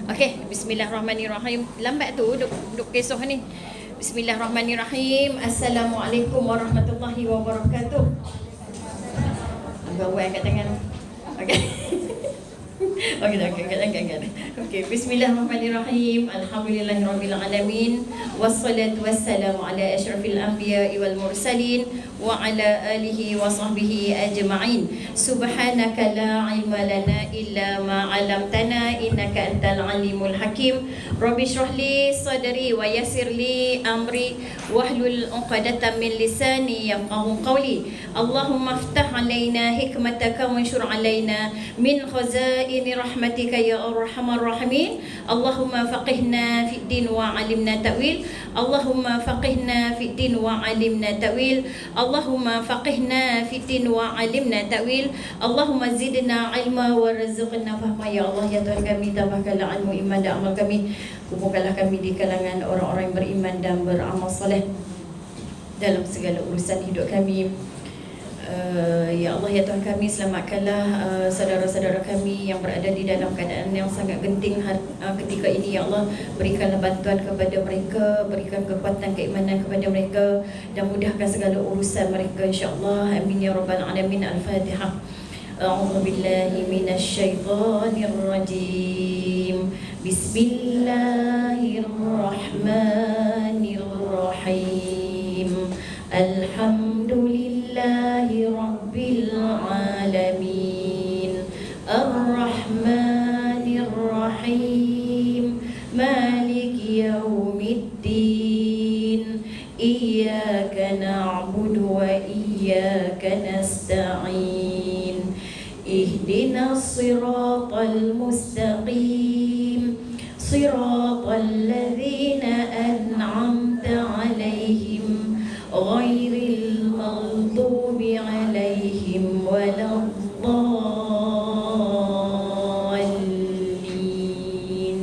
Okey, bismillahirrahmanirrahim. Lambat tu duk kisah ni. Bismillahirrahmanirrahim. Assalamualaikum warahmatullahi wabarakatuh. Bawa angkat tangan. Okey. Okey, bismillahirrahmanirrahim. Alhamdulillahirabbil alamin. Wassalatu wassalamu ala asyrafil anbiya'i wal mursalin wa ala alihi wa sahbihi ajma'in. Subhanaka la ilma lana illa ma 'allamtana innaka antal alimul hakim. Rabbi shrah li sadri wa yassir li amri wahlul 'uqdatam min lisani yafqahu qawli. Allahumma iftah 'alaina hikmataka wanshur 'alaina min khazaini rahmatika ya arhamar rahimin. Allahumma faqihna fid din wa 'allimna ta'wil. Allahumma faqihna fid din wa 'allimna ta'wil. Allahumma faqihna fid din wa 'allimna ta'wil. Allahumma zidna ilma wa rizqna fahma ya Allah ya Tuhan kami, tambahkanlah ilmu iman dan amal kami. Kumpulkanlah kami di kalangan orang-orang yang beriman dan beramal soleh dalam segala urusan hidup kami. Ya Allah ya Tuhan kami, selamatkanlah saudara-saudara kami yang berada di dalam keadaan yang sangat genting ketika ini ya Allah. Berikanlah bantuan kepada mereka, berikan kekuatan keimanan kepada mereka dan mudahkan segala urusan mereka insya-Allah. Amin ya rabbal alamin. Al-Fatihah. A'udzu billahi minasyaitonir rajim. Bismillahirrahmanirrahim. Alhamdulillahi rabbil alamin. Ar-Rahmanir Rahim. Maliki yaumiddin. Iyyaka na'budu wa iyyaka nasta'in. Ihdinas siratal mustaqim. Siratal ladzina an'amta 'alaihim ghairil maghdubi 'alaihim waladdallin.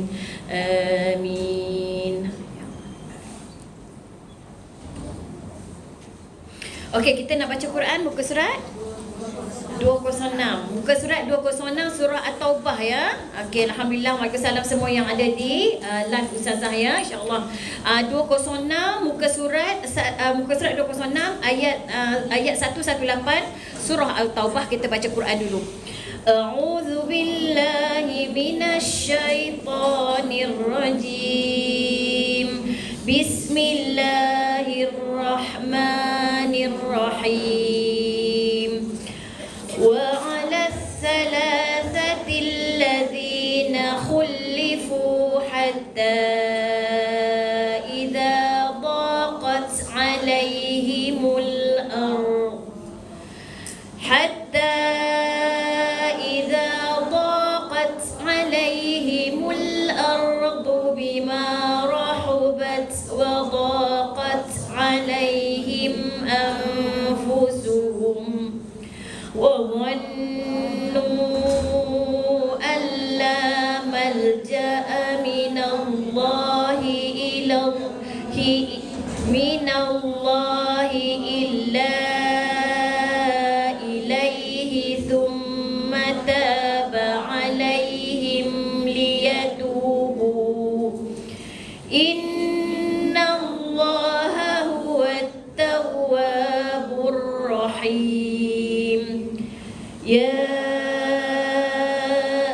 Amin. Okey, kita nak baca Quran muka surat 206. Muka surat 206 surah At-Taubah ya. Okey, alhamdulillah, waalaikumsalam semua yang ada di live Ustazah ya, insya-Allah. 206 muka surat 206 ayat 118 surah At-Taubah. Kita baca Quran dulu. A'udzu billahi minasyaitonir rajim. Bismillahirrahmanirrahim. وعلى الثلاثة الذين خلفوا حتى إذا ضاقت عليهم الأرض بما رحبت وضاقت عليهم أنفسهم وظنوا أن لا ملجأ من الله إلا إليه ثم تاب عليهم ليتوبوا إن الله هو التواب الرحيم. يا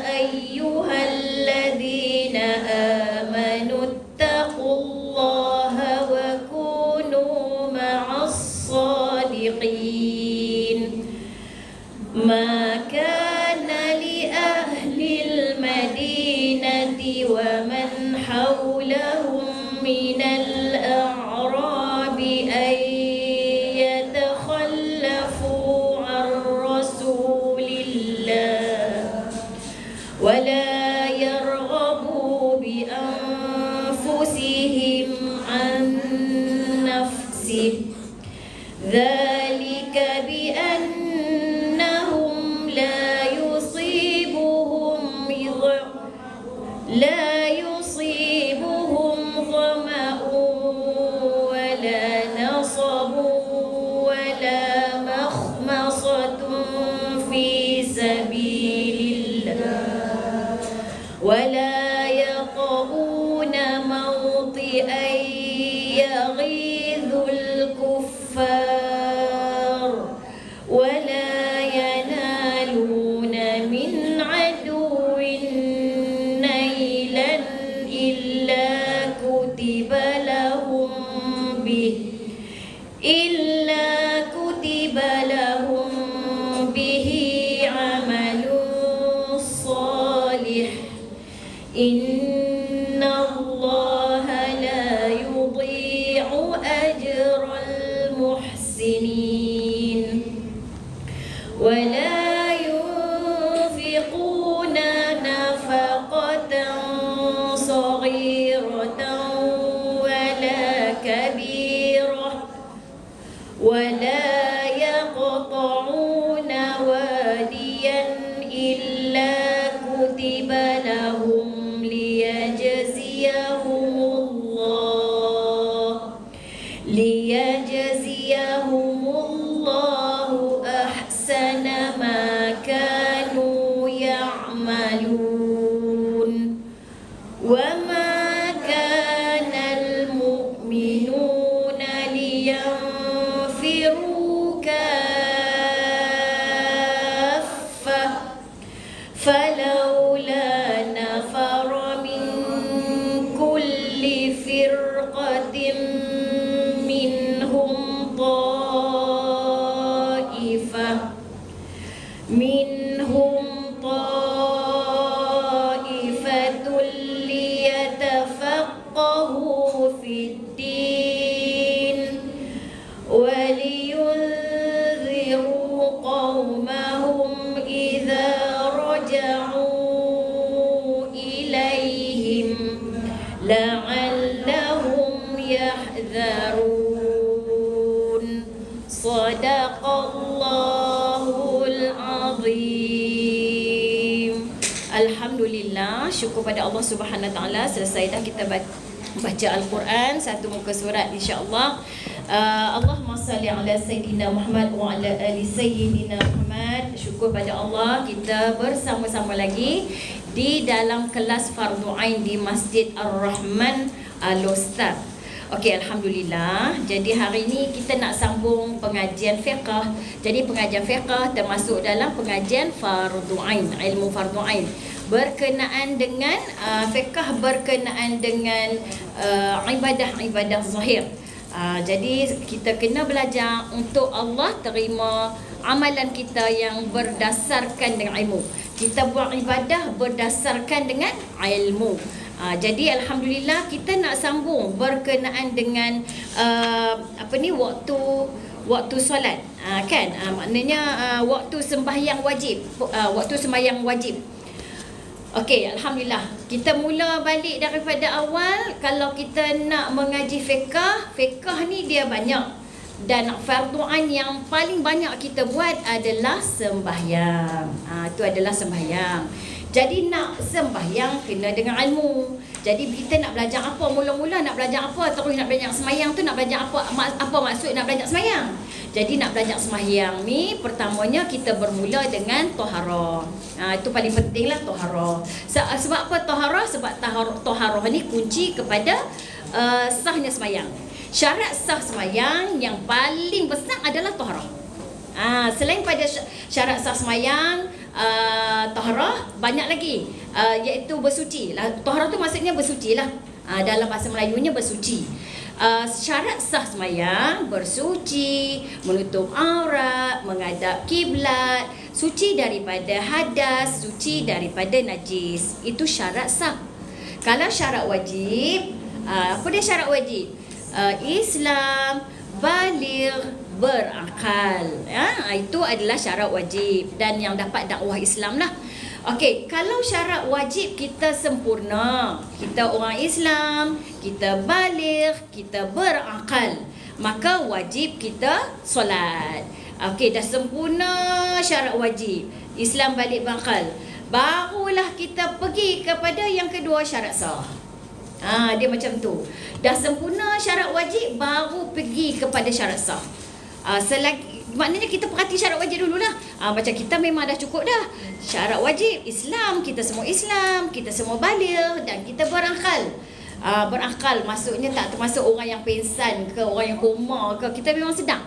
أيها الذين آمنوا اتقوا الله وكونوا مع الصادقين. ما كان لأهل المدينة ومن حولهم من الأعراب أن يتخلفوا عن رسول الله ولا يرغبوا بأنفسهم عن نفسه ذلك بأنهم لا يصيبهم ظمأ ولا نصب ولا مخمصة في سبيل الله ولا يطؤون Innallaha la yudhi'u ajral muhsinin wa la yunfiquna nafaqatan saghiratan wa la kabirah wa la yaqta'una wadiyan illa kutiba lahum liyajziyahumullahu ahsana ma kanu ya'malun wa ma kana al-mu'minuna liyanfiru kaffah falawla nafara min kulli firqatin minhum ta'ifatul liyatafaqahu fid din wa liyunziru qaumahum idza raja'u ilaihim la'allahum yahdharun. Sadaqallahul azim. Alhamdulillah, syukur pada Allah Subhanahu Wa Taala, selesai dah kita baca Al-Quran satu muka surat, insya-Allah. Allahumma salli ala Sayyidina Muhammad wa ala ali Sayyidina Muhammad. Syukur pada Allah, kita bersama-sama lagi di dalam kelas Fardu Ain di Masjid Ar-Rahman Al-Ustaz. Okey, Alhamdulillah. Jadi hari ini kita nak sambung pengajian fiqh. Jadi pengajian fiqh termasuk dalam pengajian Fardu Ain, ilmu Fardu Ain. Berkenaan dengan fiqh berkenaan dengan ibadah-ibadah zahir. Jadi kita kena belajar untuk Allah terima amalan kita yang berdasarkan dengan ilmu. Kita buat ibadah berdasarkan dengan ilmu. Jadi Alhamdulillah kita nak sambung berkenaan dengan waktu solat, kan, maknanya waktu sembahyang wajib, waktu sembahyang wajib. Okey, Alhamdulillah kita mula balik daripada awal. Kalau kita nak mengaji fiqh ni dia banyak, dan fardu ain yang paling banyak kita buat adalah sembahyang. Itu adalah sembahyang. Jadi nak sembahyang kena dengan ilmu. Jadi kita nak belajar apa, mula-mula nak belajar apa, terus nak belajar sembahyang tu nak belajar apa maksud nak belajar sembahyang. Jadi nak belajar sembahyang ni pertamanya kita bermula dengan taharah. Itu paling pentinglah taharah. Sebab apa taharah? Sebab taharah ni kunci kepada sahnya sembahyang. Syarat sah sembahyang yang paling besar adalah taharah. Selain pada syarat sah sembahyang, taharah banyak lagi, iaitu bersuci lah. Taharah tu maksudnya bersuci lah, dalam bahasa Melayunya bersuci. Syarat sah sembahyang bersuci, menutup aurat, menghadap kiblat, suci daripada hadas, suci daripada najis. Itu syarat sah. Kalau syarat wajib, apa dia syarat wajib? Islam, baligh, berakal. Itu adalah syarat wajib dan yang dapat dakwah Islam lah. Okey, kalau syarat wajib kita sempurna, kita orang Islam, kita baligh, kita berakal, maka wajib kita solat. Okey, dah sempurna syarat wajib, Islam, baligh, berakal, barulah kita pergi kepada yang kedua, syarat sah. Dia macam tu. Dah sempurna syarat wajib, baru pergi kepada syarat sah. Maknanya kita perhati syarat wajib dululah. Macam kita memang dah cukup dah. Syarat wajib Islam, kita semua Islam, kita semua baligh dan kita berakal. Berakal maksudnya tak termasuk orang yang pengsan ke, orang yang koma ke. Kita memang sedap.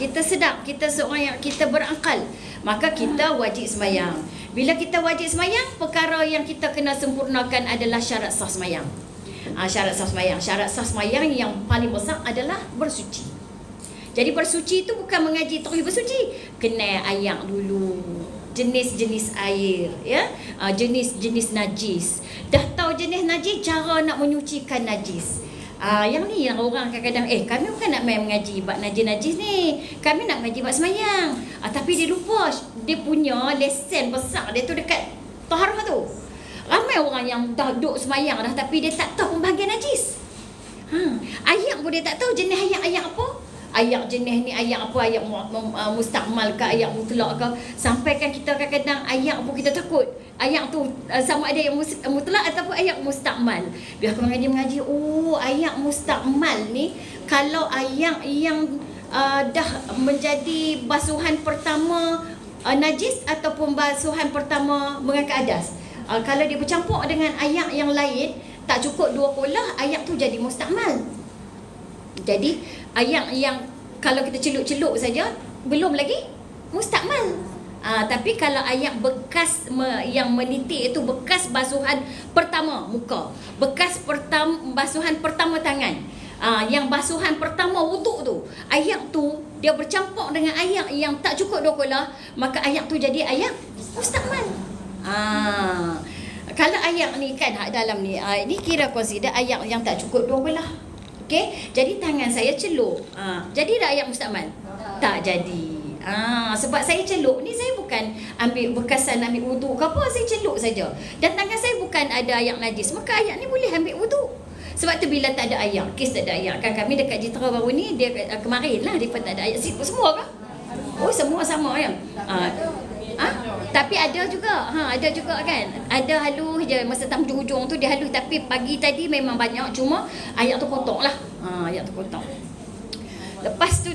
Kita sedap, kita seorang yang kita berakal. Maka kita wajib sembahyang. Bila kita wajib sembahyang, perkara yang kita kena sempurnakan adalah syarat sah sembahyang. Syarat sah sembahyang. Syarat sah sembahyang yang paling besar adalah bersuci. Jadi bersuci itu bukan mengaji terus bersuci. Kena ayak dulu, jenis-jenis air, ya. jenis-jenis najis. Dah tahu jenis najis, cara nak menyucikan najis. Yang ni yang orang kadang-kadang kami bukan nak main mengaji bab najis-najis ni, kami nak mengaji bab semayang. Tapi dia lupa dia punya lesen besar dia tu dekat taharah tu. Ramai orang yang dah duduk semayang dah tapi dia tak tahu pembahagian najis. Ayat pun dia tak tahu jenis ayat apa. Ayat jenis ni ayat apa, ayat mustakmal ke, ayat mutlak ke. Sampai kan kita kadang-kadang ayat pun kita takut. Ayat tu sama ada yang mutlak ataupun ayat mustakmal. Biar aku mengaji, ayat mustakmal ni kalau ayat yang dah menjadi basuhan pertama najis ataupun basuhan pertama mengangkat adas. Kalau dia bercampur dengan ayat yang lain, tak cukup dua kolah, ayat tu jadi mustakmal. Jadi ayat yang kalau kita celup-celup saja belum lagi mustakmal. Tapi kalau ayat bekas yang menitik itu bekas basuhan pertama muka, bekas basuhan pertama tangan, yang basuhan pertama wuduk tu, ayat tu dia bercampur dengan ayat yang tak cukup dua kolah, maka ayat tu jadi ayat mustakmal. Kalau ayat ni kan dalam ni, ini kira consider ayat yang tak cukup dua kolah. Okey, jadi tangan saya celup. Jadi dah ayat mustakmal? Tak jadi. Sebab saya celup ni, saya bukan ambil bekasan ambil wuduk ke apa, saya celup saja. Dan tangan saya bukan ada ayat najis, maka ayat ni boleh ambil wuduk. Sebab tu bila tak ada ayat, kes tak ada ayat kan, kami dekat Jitra baru ni, dia kemarin lah dia tak ada ayat semua kan? Semua sama kan? Tapi ada juga, ada juga kan. Ada halus je masa hujung-hujung tu dia halus, tapi pagi tadi memang banyak, cuma ayat tu potong lah. Ayat tu potong. Lepas tu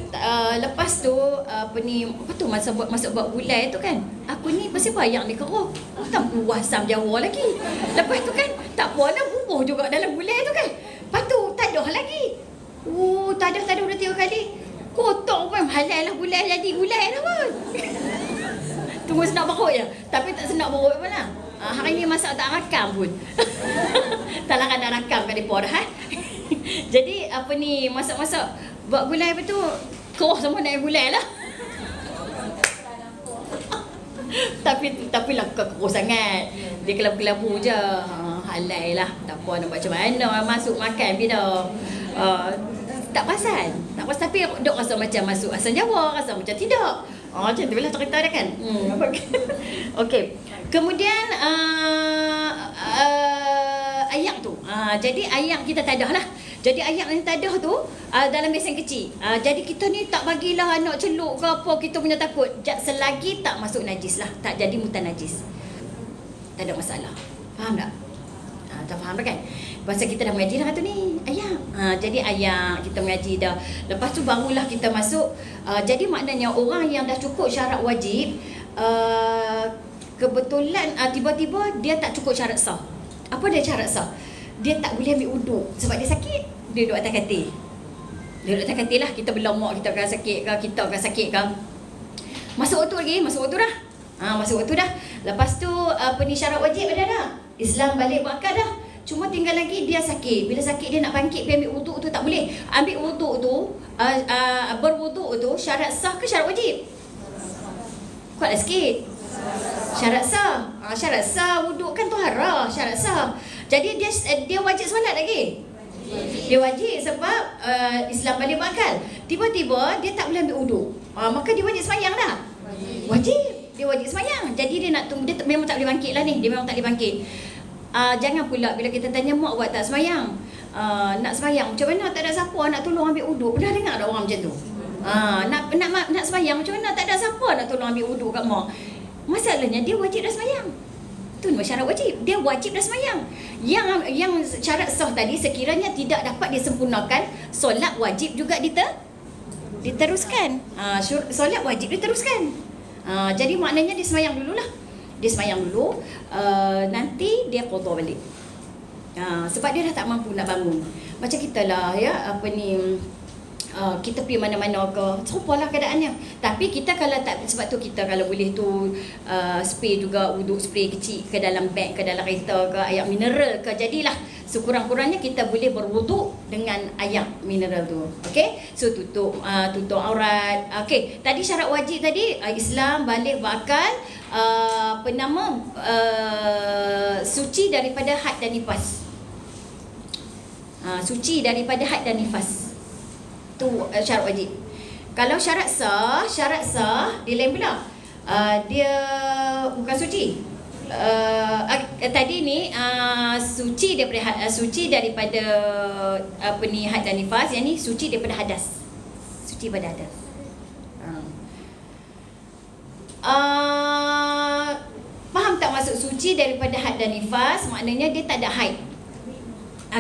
apa tu masa buat gulai tu kan. Aku ni pasal ayat ni keruh. Tak puas asam Jawa lagi. Lepas tu kan tak puas lah bubuh juga dalam gulai tu kan. Lepas tu tak ada lagi. Tak ada dah 3 kali. Kotor pun halal lah gulai jadi gulai dah pun. Tunggu senak berut je. Tapi tak senak berut pun lah. Hari ni masak tak rakam pun. Tak lah nak rakam kat mereka dah. Jadi masak-masak buat gulai apa tu, keruh semua nak gulai lah. Tapi lah keruh sangat. Dia kelabu-kelabu je. Halal lah. Tak apa nak buat macam mana. Masuk makan bila. Tak perasan. Tapi duk rasa macam masuk asal Jawa, rasa macam tidak. Macam tu lah cerita dia kan. Okey. Kemudian ayat tu. Jadi ayat kita tadah lah. Jadi ayat yang tadah tu dalam besen kecil. Jadi kita ni tak bagilah anak celup ke apa, kita punya takut. Selagi tak masuk najis lah, tak jadi mutan najis, tak ada masalah. Faham tak? Tak faham kan? Pasal kita dah mengaji dah tu ni ayat. Jadi ayat kita mengaji dah. Lepas tu barulah kita masuk. Jadi maknanya orang yang dah cukup syarat wajib, kebetulan tiba-tiba dia tak cukup syarat sah. Apa dia syarat sah? Dia tak boleh ambil wuduk sebab dia sakit. Dia duduk atas katil. Dia duduk atas katil lah. Kita berlomok, kita akan sakit ke, kita akan sakit ke. Masuk waktu lagi, masuk waktu dah. Masuk waktu dah. Lepas tu syarat wajib ada dah. Islam balik berakal dah. Cuma tinggal lagi dia sakit. Bila sakit dia nak bangkit pergi ambil wuduk tu tak boleh. Ambil wuduk tu, berwuduk tu syarat sah ke syarat wajib? Kuatlah sikit. Syarat sah. Syarat sah wuduk kan taharah, syarat sah. Jadi dia wajib solat lagi. Dia wajib sebab Islam balik berakal. Tiba-tiba dia tak boleh ambil wuduk. Maka dia wajib semayang dah. Wajib. Dia wajib semayang. Jadi dia nak tunggu, dia memang tak boleh bangkit lah ni. Dia memang tak boleh bangkit. Jangan pula bila kita tanya mak buat tak semayang. Nak semayang macam mana, tak ada siapa nak tolong ambil wuduk. Pernah dengar tak orang macam tu? Nak semayang macam mana, tak ada siapa nak tolong ambil wuduk kat mak. Masalahnya dia wajib dah semayang. Itu syarat wajib. Dia wajib dah semayang. Yang syarat sah tadi sekiranya tidak dapat disempurnakan, solat wajib juga diteruskan. Solat wajib diteruskan. Jadi maknanya dia semayang dululah. Dia semayang dulu, nanti dia qada balik. Sebab dia dah tak mampu nak bangun. Macam kita lah ya, kita pergi mana-mana ke, serupalah keadaannya. Tapi kita kalau tak, sebab tu kita kalau boleh tu spray juga, wuduk spray kecil ke dalam beg, ke dalam kereta ke, air mineral ke, jadilah sekurang-kurangnya kita boleh berwuduk dengan air mineral tu. Okey, so tutup aurat. Okey, tadi syarat wajib tadi, Islam balik berakal, suci daripada haid dan nifas. Suci daripada haid dan nifas. Tu syarat wajib. Kalau syarat sah dia lain pula. Dia bukan suci. Tadi ni suci daripada haid dan nifas. Yang ni suci daripada hadas. Suci pada hadas. Faham tak maksud suci daripada haid dan nifas? Maknanya dia tak ada haid.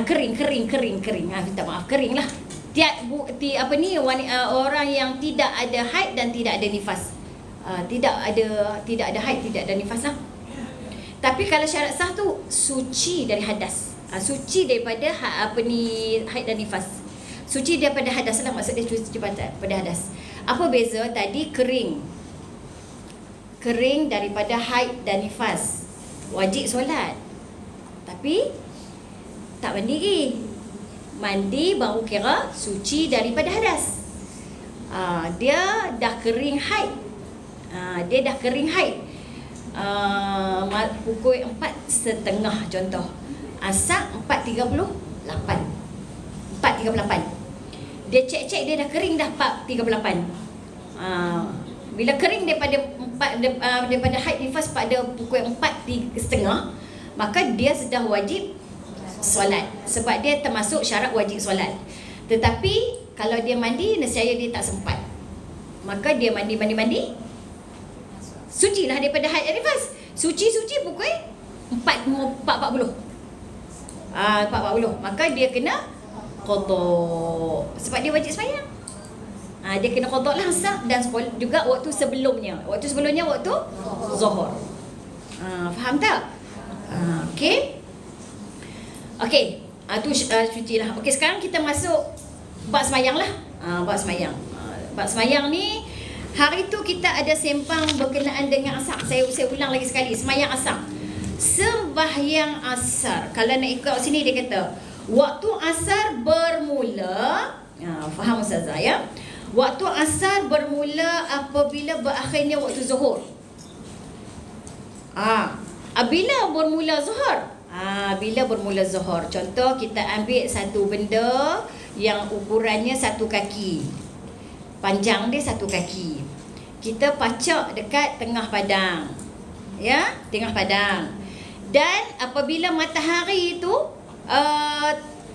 Kering. Minta maaf, kering lah. Orang yang tidak ada haid dan tidak ada nifas. Tidak ada haid, tidak ada nifas lah. Tapi kalau syarat sah tu suci dari hadas. Suci daripada haid dan nifas. Suci daripada hadas lah, maksud dia suci daripada hadas. Apa beza? Tadi kering daripada haid dan nifas, wajib solat. Tapi tak mandi lagi. Mandi baru kira suci daripada hadas. Dia dah kering haid. Pukul 4.30 contoh. Asar 4.38. Dia cek dia dah kering dah 4.38. Bila kering daripada haid nifas pada pukul 4.30, maka dia sudah wajib solat, sebab dia termasuk syarat wajib solat. Tetapi kalau dia mandi, nescaya dia tak sempat, maka dia mandi suci lah daripada haid dan nifas. Suci pukul 4.40. 4.40, maka dia kena qada, sebab dia wajib sembahyang. Dia kena qada lah sah, dan juga waktu sebelumnya waktu zuhur. Faham tak? Okey, tu cuci lah. Okey, sekarang kita masuk bab sembahyang lah. Bab sembahyang ni, hari tu kita ada sembang berkenaan dengan asar. Saya ulang lagi sekali, sembahyang asar. Sembahyang asar, kalau nak ikut sini dia kata waktu asar bermula, faham Ustazah ya? Waktu asar bermula apabila berakhirnya waktu zuhur. Bila bermula zuhur? Bila bermula zuhur, contoh kita ambil satu benda yang ukurannya 1 kaki, panjang dia 1 kaki. Kita pacak dekat tengah padang, ya, tengah padang. Dan apabila matahari itu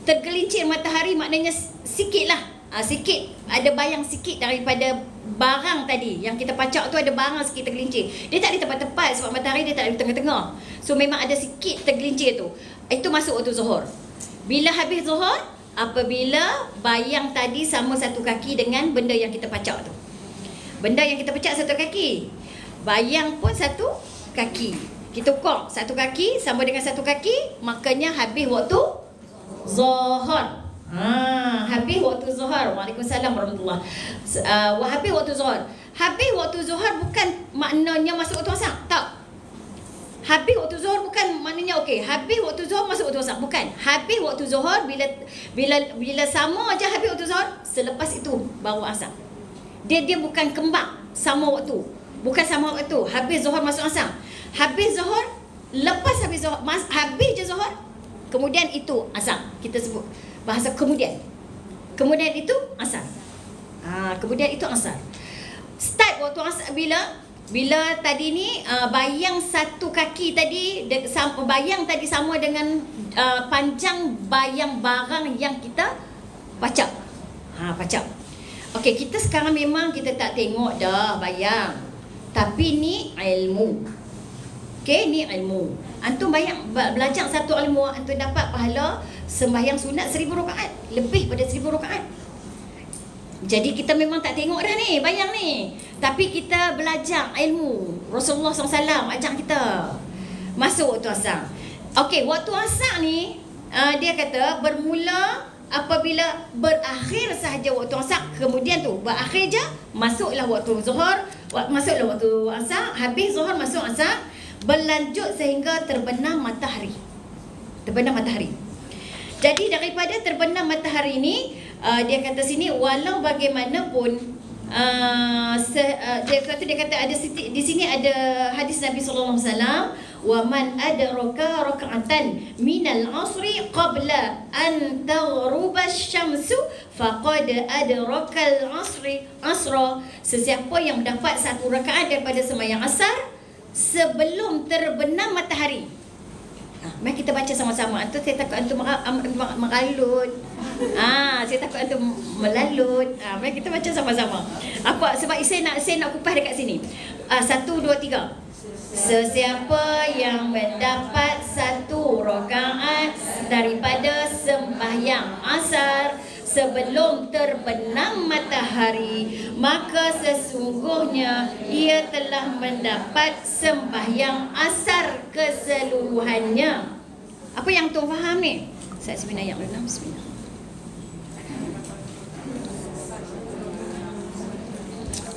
tergelincir matahari, maknanya sikit lah, sikit, ada bayang sikit daripada barang tadi yang kita pacak tu, ada barang sikit tergelincir. Dia tak ada tepat-tepat sebab matahari dia tak ada di tengah-tengah. So memang ada sikit tergelincir tu. Itu masuk waktu zuhur. Bila habis zuhur, apabila bayang tadi sama 1 kaki dengan benda yang kita pacak tu. Benda yang kita pacak 1 kaki, bayang pun 1 kaki. Kita ukur 1 kaki sama dengan 1 kaki, makanya habis waktu zuhur. Habis waktu zuhur. Waalaikumsalam warahmatullahi. Habis waktu zuhur. Habis waktu zuhur bukan maknanya masuk waktu asar. Tak. Habis waktu zuhur bukan maknanya okey, habis waktu zuhur masuk waktu asar. Bukan. Habis waktu zuhur bila sama aja habis waktu zuhur, selepas itu baru asar. Dia bukan kembang sama waktu. Bukan sama waktu. Habis zuhur masuk asar. Habis zuhur, lepas habis zuhur, habis je zuhur, kemudian itu asar. Kita sebut bahasa kemudian. Kemudian itu asar. Kemudian itu asar. Start waktu asar bila tadi ni bayang 1 kaki tadi, bayang tadi sama dengan panjang bayang barang yang kita pacak. Pacak. Okey, kita sekarang memang kita tak tengok dah bayang. Tapi ni ilmu. Okey, ni ilmu. Antum belajar satu ilmu, antum dapat pahala sembahyang sunat 1000 rakaat, lebih pada 1000 rakaat. Jadi kita memang tak tengok dah ni bayang ni, tapi kita belajar ilmu. Rasulullah SAW ajak kita masuk waktu asar. Okey, waktu asar ni dia kata bermula apabila berakhir sahaja waktu asar, kemudian tu berakhir je, masuklah waktu zuhur, masuklah waktu asar, habis zuhur masuk asar, berlanjut sehingga terbenam matahari. Terbenam matahari. Jadi daripada terbenam matahari ni, dia kata sini walau bagaimanapun, dia kata ada di sini ada hadis Nabi sallallahu alaihi wasallam, wa man adraka rak'atan minal asri qabla an taghruba asy-syamsu faqad adrakal asra. Sesiapa yang mendapat satu rakaat daripada sembahyang asar sebelum terbenam matahari. Mari kita baca sama-sama. Antum, saya takut antum meralut. Saya takut antum melalut. Mari kita baca sama-sama. Apa sebab saya nak kupas dekat sini. 1 2 3. Sesiapa yang mendapat satu rakaat daripada sembahyang asar sebelum terbenam matahari, maka sesungguhnya ia telah mendapat sembahyang asar keseluruhannya. Apa yang tuan faham ni? Saya sebenarnya yang dulu. Bismillah.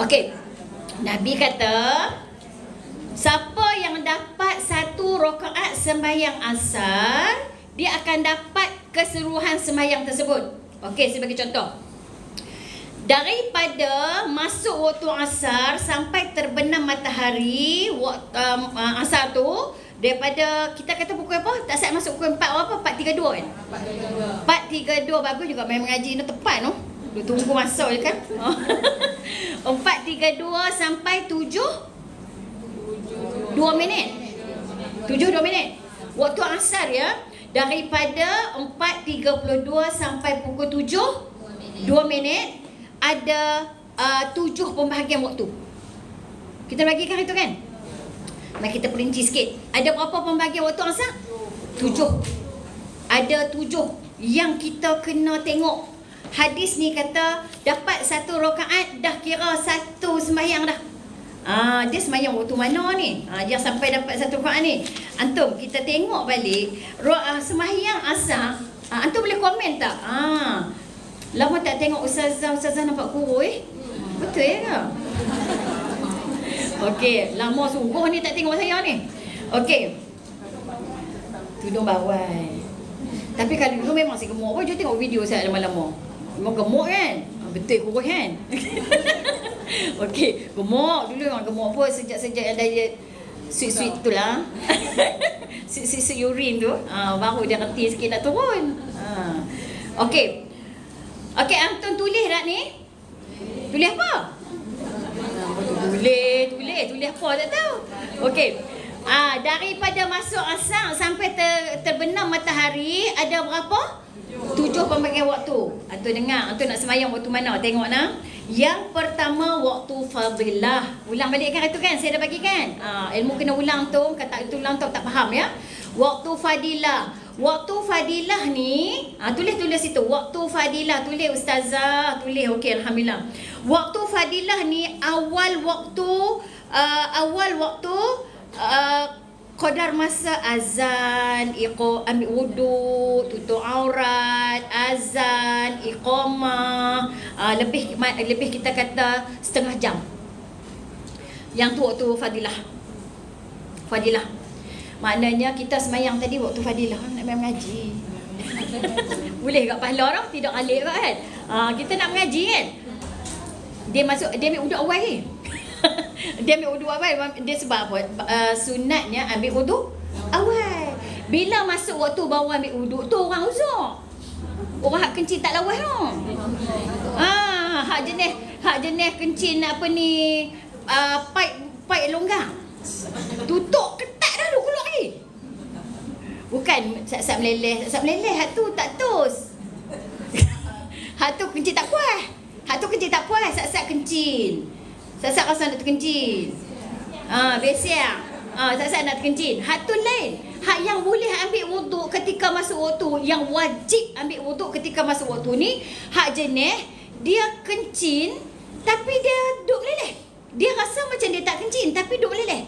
Okey. Nabi kata, siapa yang dapat satu rakaat sembahyang asar, dia akan dapat keseluruhan sembahyang tersebut. Okey, saya bagi contoh. Daripada masuk waktu asar sampai terbenam matahari, asar tu, daripada kita kata pukul apa? Tak siap masuk pukul 4 apa? 4.32 kan? 4.32 bagus juga, main mengaji ni tepat no. Dia tunggu masuk je kan? 4.32 sampai 7 2 minit. 7 2 minit. Waktu asar ya. Daripada 4.32 sampai pukul 7 2 minit ada 7 pembahagian waktu. Kita bagikan itu kan? Mari kita perinci sikit. Ada berapa pembahagian waktu asar? 7. Ada 7 yang kita kena tengok. Hadis ni kata dapat satu rakaat dah kira satu sembahyang dah. Dia sembahyang waktu mana ni? Dia sampai dapat satu rakaat ni. Antum, kita tengok balik sembahyang asar. Antum boleh komen tak? Lama tak tengok ustazah nampak kurus Betul ya ke? Okey, lama sungguh ni tak tengok saya ni. Okey. Tudung bawah. Tapi kalau dulu memang saya gemuk pun. Jom tengok video saya lama-lama. Memang gemuk kan? Betul kurus kan? Okey, gemuk. Dulu memang gemuk pun sejak yang diet sweet-sweet tu lah. Sweet urine tu. Baru dia reti sikit nak turun. Okey. Okey, antum tulis tak ni? Tulis apa? Tulis apa tak tahu. Okey. Daripada masuk asar sampai terbenam matahari ada berapa? 7 pembagian waktu. Antum dengar, antum nak sembahyang waktu mana? Tengok nah. Yang pertama waktu fadilah. Ulang balik kan itu kan? Saya dah bagi kan? Ilmu kena ulang tu. Kata itu ulang tu tak faham ya. Waktu fadilah. Waktu fadilah ni, tulis situ. Waktu fadilah, tulis ustazah, tulis. Okey, alhamdulillah. Waktu fadilah ni awal waktu qadar masa azan, ambil wuduk, tutup aurat, azan, iqamah, lebih kita kata setengah jam. Yang tu waktu fadilah. Maknanya kita sembahyang tadi waktu fadilah, nak main mengaji. Boleh tak pahala orang? Tidak alik kan? Kita nak mengaji kan? Dia ambil wuduk awal ni. Dia ambil wuduk awal. Dia sebab apa? Sunatnya ambil wuduk awal. Bila masuk waktu baru ambil wuduk tu orang uzur. Orang hak kencing tak lawas tu. Hak jenis kencing apa ni, pipe longgang. Tutup ketat dah lu keluar lagi. Bukan sat-sat meleleh. Hak tu tak tus. Hak tu kencing tak puas. Sat-sat kencing. Sat-sat rasa nak terkencing. Biasa. Sat-sat nak terkencing. Hak tu lain. Hak yang boleh ambil wuduk ketika masuk waktu, yang wajib ambil wuduk ketika masuk waktu ni, hak jenis dia kencing tapi dia duduk meleleh. Dia rasa macam dia tak kencing tapi duduk meleleh.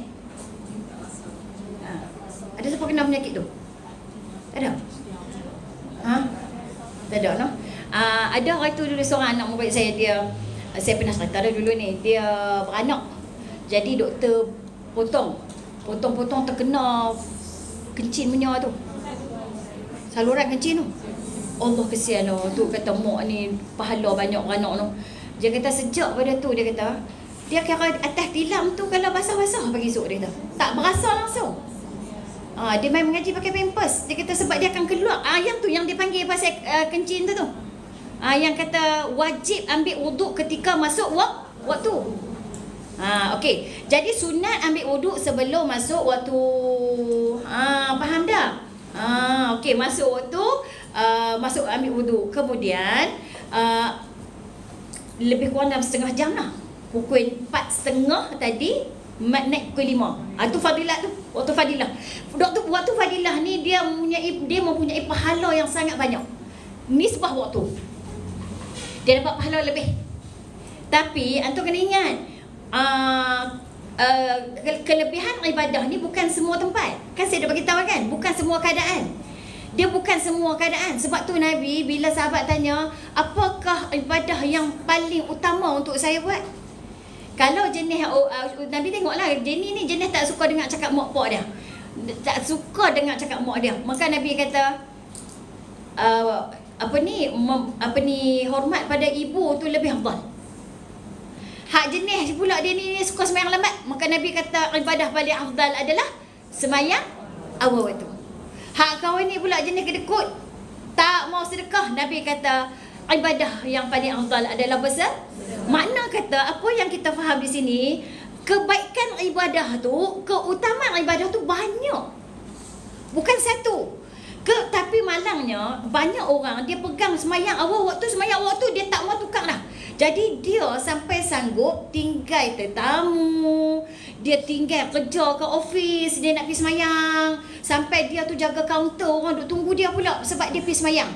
Ada siapa kena penyakit tu? Tak ada? Tak ada no? Ada orang tu dulu, seorang anak murid saya saya pernah cerita dah dulu ni, dia beranak. Jadi doktor potong terkena kencing punya tu. Saluran kencing tu. Allah kesian tu, kata mak ni pahala banyak beranak tu. Dia kata sejak pada tu dia kira atas tilam tu kalau basah-basah pagi esok dia kata. Tak berasa langsung. Dia main mengaji pakai pampers. Dia kata sebab dia akan keluar. Yang tu yang dia panggil pasal kencing tu. Yang kata wajib ambil wuduk ketika masuk waktu. Okey. Jadi sunat ambil wuduk sebelum masuk waktu. Faham dah? Okey, masuk waktu, masuk ambil wuduk. Kemudian lebih kurang dalam setengah jam lah. Pukul 4.30 tadi naik pukul 5. Tu fadilah tu. Waktu fadilah. Waktu fadilah ni dia mempunyai pahala yang sangat banyak. Nisbah waktu. Dia dapat pahala lebih. Tapi antum kena ingat, kelebihan ibadah ni bukan semua tempat. Kan saya dah bagi tahu kan, bukan semua keadaan. Dia bukan semua keadaan. Sebab tu Nabi bila sahabat tanya, apakah ibadah yang paling utama untuk saya buat? Kalau jenis Nabi tengoklah, jenis ni jenis tak suka dengar cakap mak pak dia. Tak suka dengar cakap mak dia. Maka Nabi kata hormat pada ibu tu lebih afdal. Hak jenis pula dia ni suka sembahyang lambat, maka Nabi kata ibadah paling afdal adalah sembahyang awal waktu. Hak kawan ni pula jenis kedekut, tak mau sedekah, Nabi kata ibadah yang paling afdal adalah besar. Makna kata apa yang kita faham di sini, kebaikan ibadah tu, keutamaan ibadah tu banyak. Bukan satu. Tapi malangnya banyak orang dia pegang sembahyang awal waktu dia tak mau tukar dah. Jadi dia sampai sanggup tinggal tetamu, dia tinggal kerja ke office, dia nak pergi sembahyang, sampai dia tu jaga kaunter, orang duk tunggu dia pula sebab dia pergi sembahyang.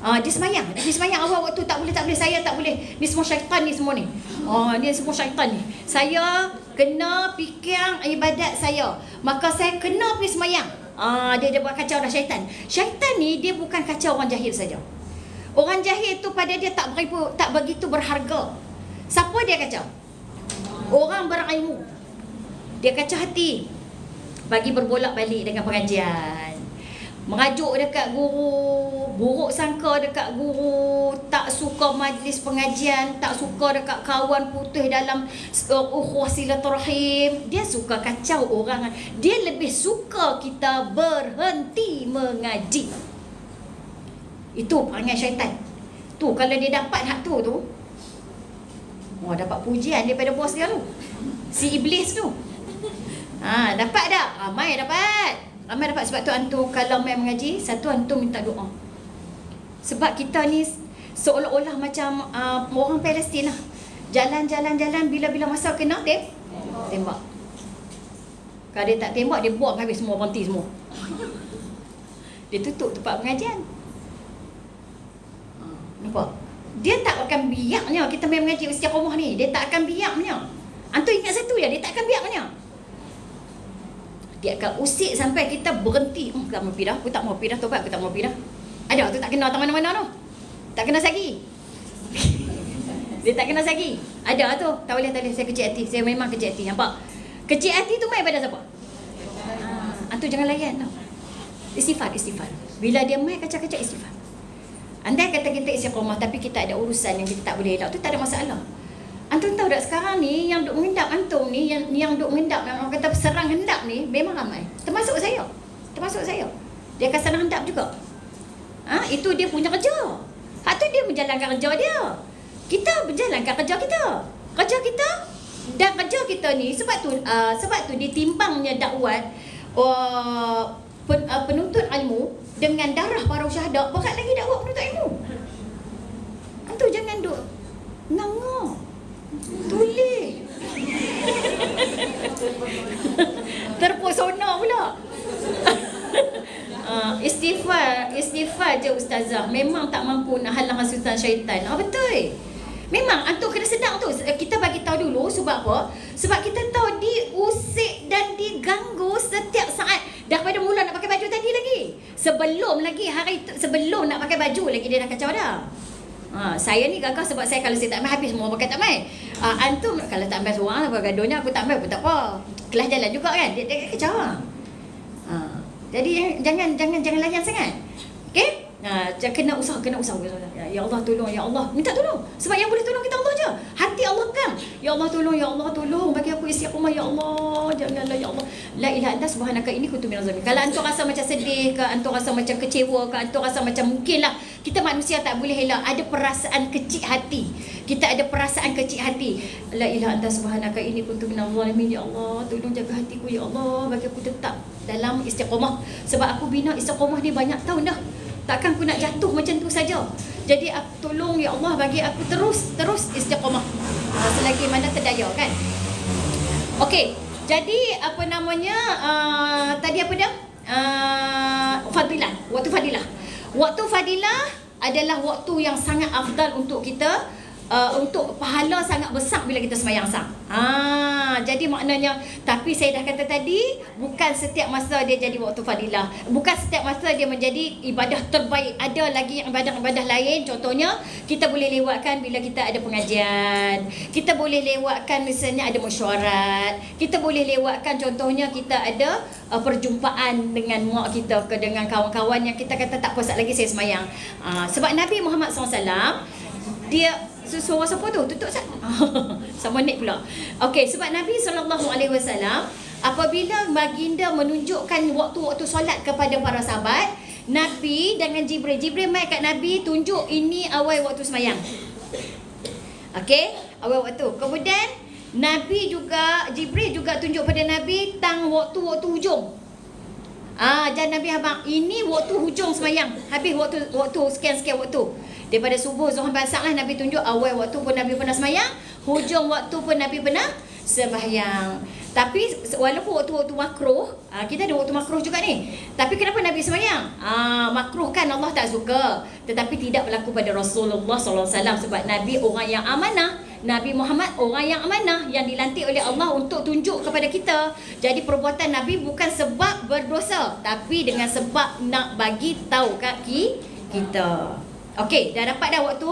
Dia sembahyang awal waktu, tak boleh, saya tak boleh. Ni semua syaitan ni semua ni. Ni semua syaitan ni. Saya kena fikir ibadat saya, maka saya kena pergi sembahyang. Dia buat kacau dah syaitan. Syaitan ni dia bukan kacau orang jahil saja. Orang jahil tu pada dia tak begitu berharga. Siapa dia kacau? Orang berilmu. Dia kacau hati. Bagi berbolak-balik dengan pengajian. Merajuk dekat guru, buruk sangka dekat guru, tak suka majlis pengajian, tak suka dekat kawan putus dalam ukhuwah silaturahim. Dia suka kacau orang. Dia lebih suka kita berhenti mengaji. Itu perangai syaitan. Tu kalau dia dapat hak tu, dapat pujian daripada bos dia tu. Si iblis tu. Dapat tak? Ramai dapat. Sebab tu antum kalau main mengaji, satu antum minta doa. Sebab kita ni seolah-olah macam orang Palestin lah. Jalan, bila masa kena tembak. Kalau dia tak tembak, dia buang habis semua, berhenti semua. Dia tutup tempat pengajian. Nampak? Dia tak akan biaknya kita main mengaji istiqamah ni. Dia tak akan biaknya. Antum ingat satu ya, dia tak akan biaknya. Dia akan usik sampai kita berhenti. Aku tak mau pergi dah, tobat, aku tak mau pergi dah. Ada tu tak kena tak mana-mana tu. Tak kena sagi. Dia tak kena sagi. Ada tu, tak boleh. Saya kecil hati. Saya memang kecil hati. Nampak? Kecil hati tu main pada siapa? Antum jangan layan tau. Istighfar. Bila dia main kacau-kacau, istighfar. Andai kata kita istiqamah tapi kita ada urusan yang kita tak boleh elak, tu tak ada masalah. Antum tahu tak sekarang ni yang duk mengendap antum ni, yang duk mengendap, yang orang kata serang hendap ni memang ramai. Termasuk saya. Dia akan serang hendap juga. Itu dia punya kerja. Hak tu dia menjalankan kerja dia. Kita berjalankan kerja kita. Dan kerja kita ni sebab tu ditimbangnya dakwat penuntut ilmu dengan darah para syahadah, berat lagi dakwat penuntut ilmu. Antum jangan duk nganga. Tulis. Terpesona pula. Istighfar je ustazah. Memang tak mampu nak halang hasutan syaitan. Betul. Memang antum kena sedang tu. Kita bagi tahu dulu sebab apa? Sebab kita tahu diusik dan diganggu setiap saat. Daripada mula nak pakai baju tadi lagi. Sebelum nak pakai baju lagi dia dah kacau dah. Saya ni gagah sebab saya kalau saya tak main habis semua pakai tak main. Antum kalau tak main seorang apa gaduhnya, aku tak main pun tak apa. Kelas jalan juga kan. Dia kacau. Jadi jangan layan sangat. Okey? kena usaha. Ya Allah tolong, ya Allah. Minta tolong. Sebab yang boleh tolong kita Allah je. Hati Allah kan. Ya Allah tolong bagi aku istiqamah ya Allah. Janganlah ya Allah. La ilaha illa subhanaka inni kuntu minaz zalimin. Kalau antum rasa macam sedih ke, antum rasa macam kecewa ke, antum rasa macam mungkinlah kita manusia tak boleh elak ada perasaan kecil hati. Kita ada perasaan kecil hati. La ilaha illa subhanaka inni kuntu minaz zalimin. Ya Allah, tolong jaga hatiku ya Allah bagi aku tetap dalam istiqamah. Sebab aku bina istiqamah ni banyak tahun dah. Takkan aku nak jatuh macam tu saja. Jadi tolong ya Allah bagi aku terus istiqamah selagi mana terdaya kan. Okey, jadi apa namanya tadi apa dah? Fadilah, waktu fadilah. Waktu fadilah adalah waktu yang sangat afdal untuk kita, untuk pahala sangat besar bila kita sembahyang sang. Jadi maknanya, tapi saya dah kata tadi, bukan setiap masa dia jadi waktu fadilah. Bukan setiap masa dia menjadi ibadah terbaik. Ada lagi ibadah-ibadah lain. Contohnya, kita boleh lewatkan bila kita ada pengajian. Kita boleh lewatkan misalnya ada mesyuarat. Kita boleh lewatkan contohnya kita ada perjumpaan dengan mak kita ke dengan kawan-kawan yang kita kata tak puas lagi saya sembahyang. Sebab Nabi Muhammad SAW, dia suara siapa tu? Tutup sat. Sama nek pula. Okey, sebab Nabi SAW apabila baginda menunjukkan waktu-waktu solat kepada para sahabat, Nabi dengan Jibril mai kat Nabi tunjuk ini awal waktu sembahyang. Okey, awal waktu. Kemudian Nabi juga, Jibril juga tunjuk pada Nabi tang waktu-waktu hujung. Dan Nabi abang, ini waktu hujung sembahyang. Habis waktu sekian-sekian waktu. Daripada subuh, zuhur, asar lah Nabi tunjuk. Awal waktu pun Nabi pernah sembahyang, hujung waktu pun Nabi pernah sembahyang. Tapi walaupun waktu-waktu makruh, kita ada waktu makruh juga ni. Tapi kenapa Nabi sembahyang? Makruh kan Allah tak suka. Tetapi tidak berlaku pada Rasulullah SAW. Sebab Nabi orang yang amanah. Nabi Muhammad orang yang amanah, yang dilantik oleh Allah untuk tunjuk kepada kita. Jadi perbuatan Nabi bukan sebab berdosa, tapi dengan sebab nak bagi tahu kat kita. Okey, dah dapat dah waktu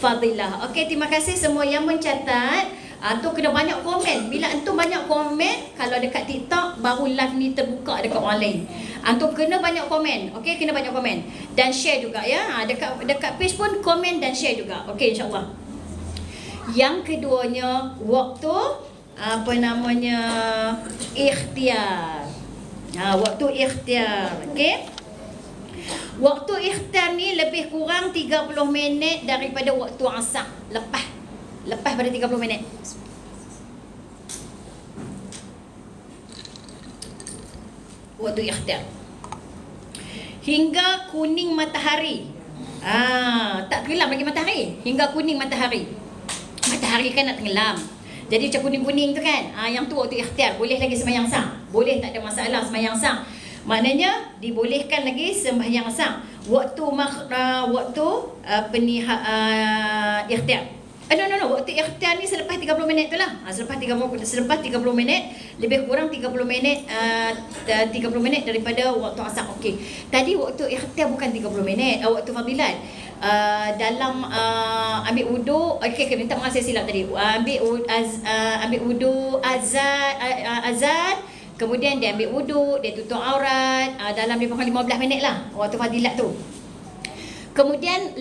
fadilah. Okey, terima kasih semua yang mencatat. Antum kena banyak komen. Bila antum banyak komen, kalau dekat TikTok baru live ni terbuka dekat orang lain. Antum kena banyak komen. Okey, kena banyak komen dan share juga ya. Dekat page pun komen dan share juga. Okey, insya-Allah. Yang keduanya, waktu apa namanya, ikhtiar. Waktu ikhtiar. Okey. Waktu ikhtiar ni lebih kurang 30 minit daripada waktu asar. Lepas pada 30 minit. Waktu ikhtiar. Hingga kuning matahari. Tak tenggelam lagi matahari. Hingga kuning matahari. Matahari kan nak tenggelam. Jadi macam kuning-kuning tu kan. Yang tu waktu ikhtiar. Boleh lagi sembahyang sang. Boleh, tak ada masalah sembahyang sang. Maknanya dibolehkan lagi sembahyang sang. Waktu ikhtiar. No. Waktu ikhtiar ni selepas 30 minit tu lah. Selepas 30 minit, lebih kurang 30 minit 30 minit daripada waktu asar. Okey. Tadi waktu ikhtiar bukan 30 minit, waktu fadilat. Dalam ambil wudu, okey, minta maaf saya silap tadi. Ambil wudu azan, kemudian dia ambil wudu, dia tutup aurat, dalam 15 minit lah waktu fadilat tu. Kemudian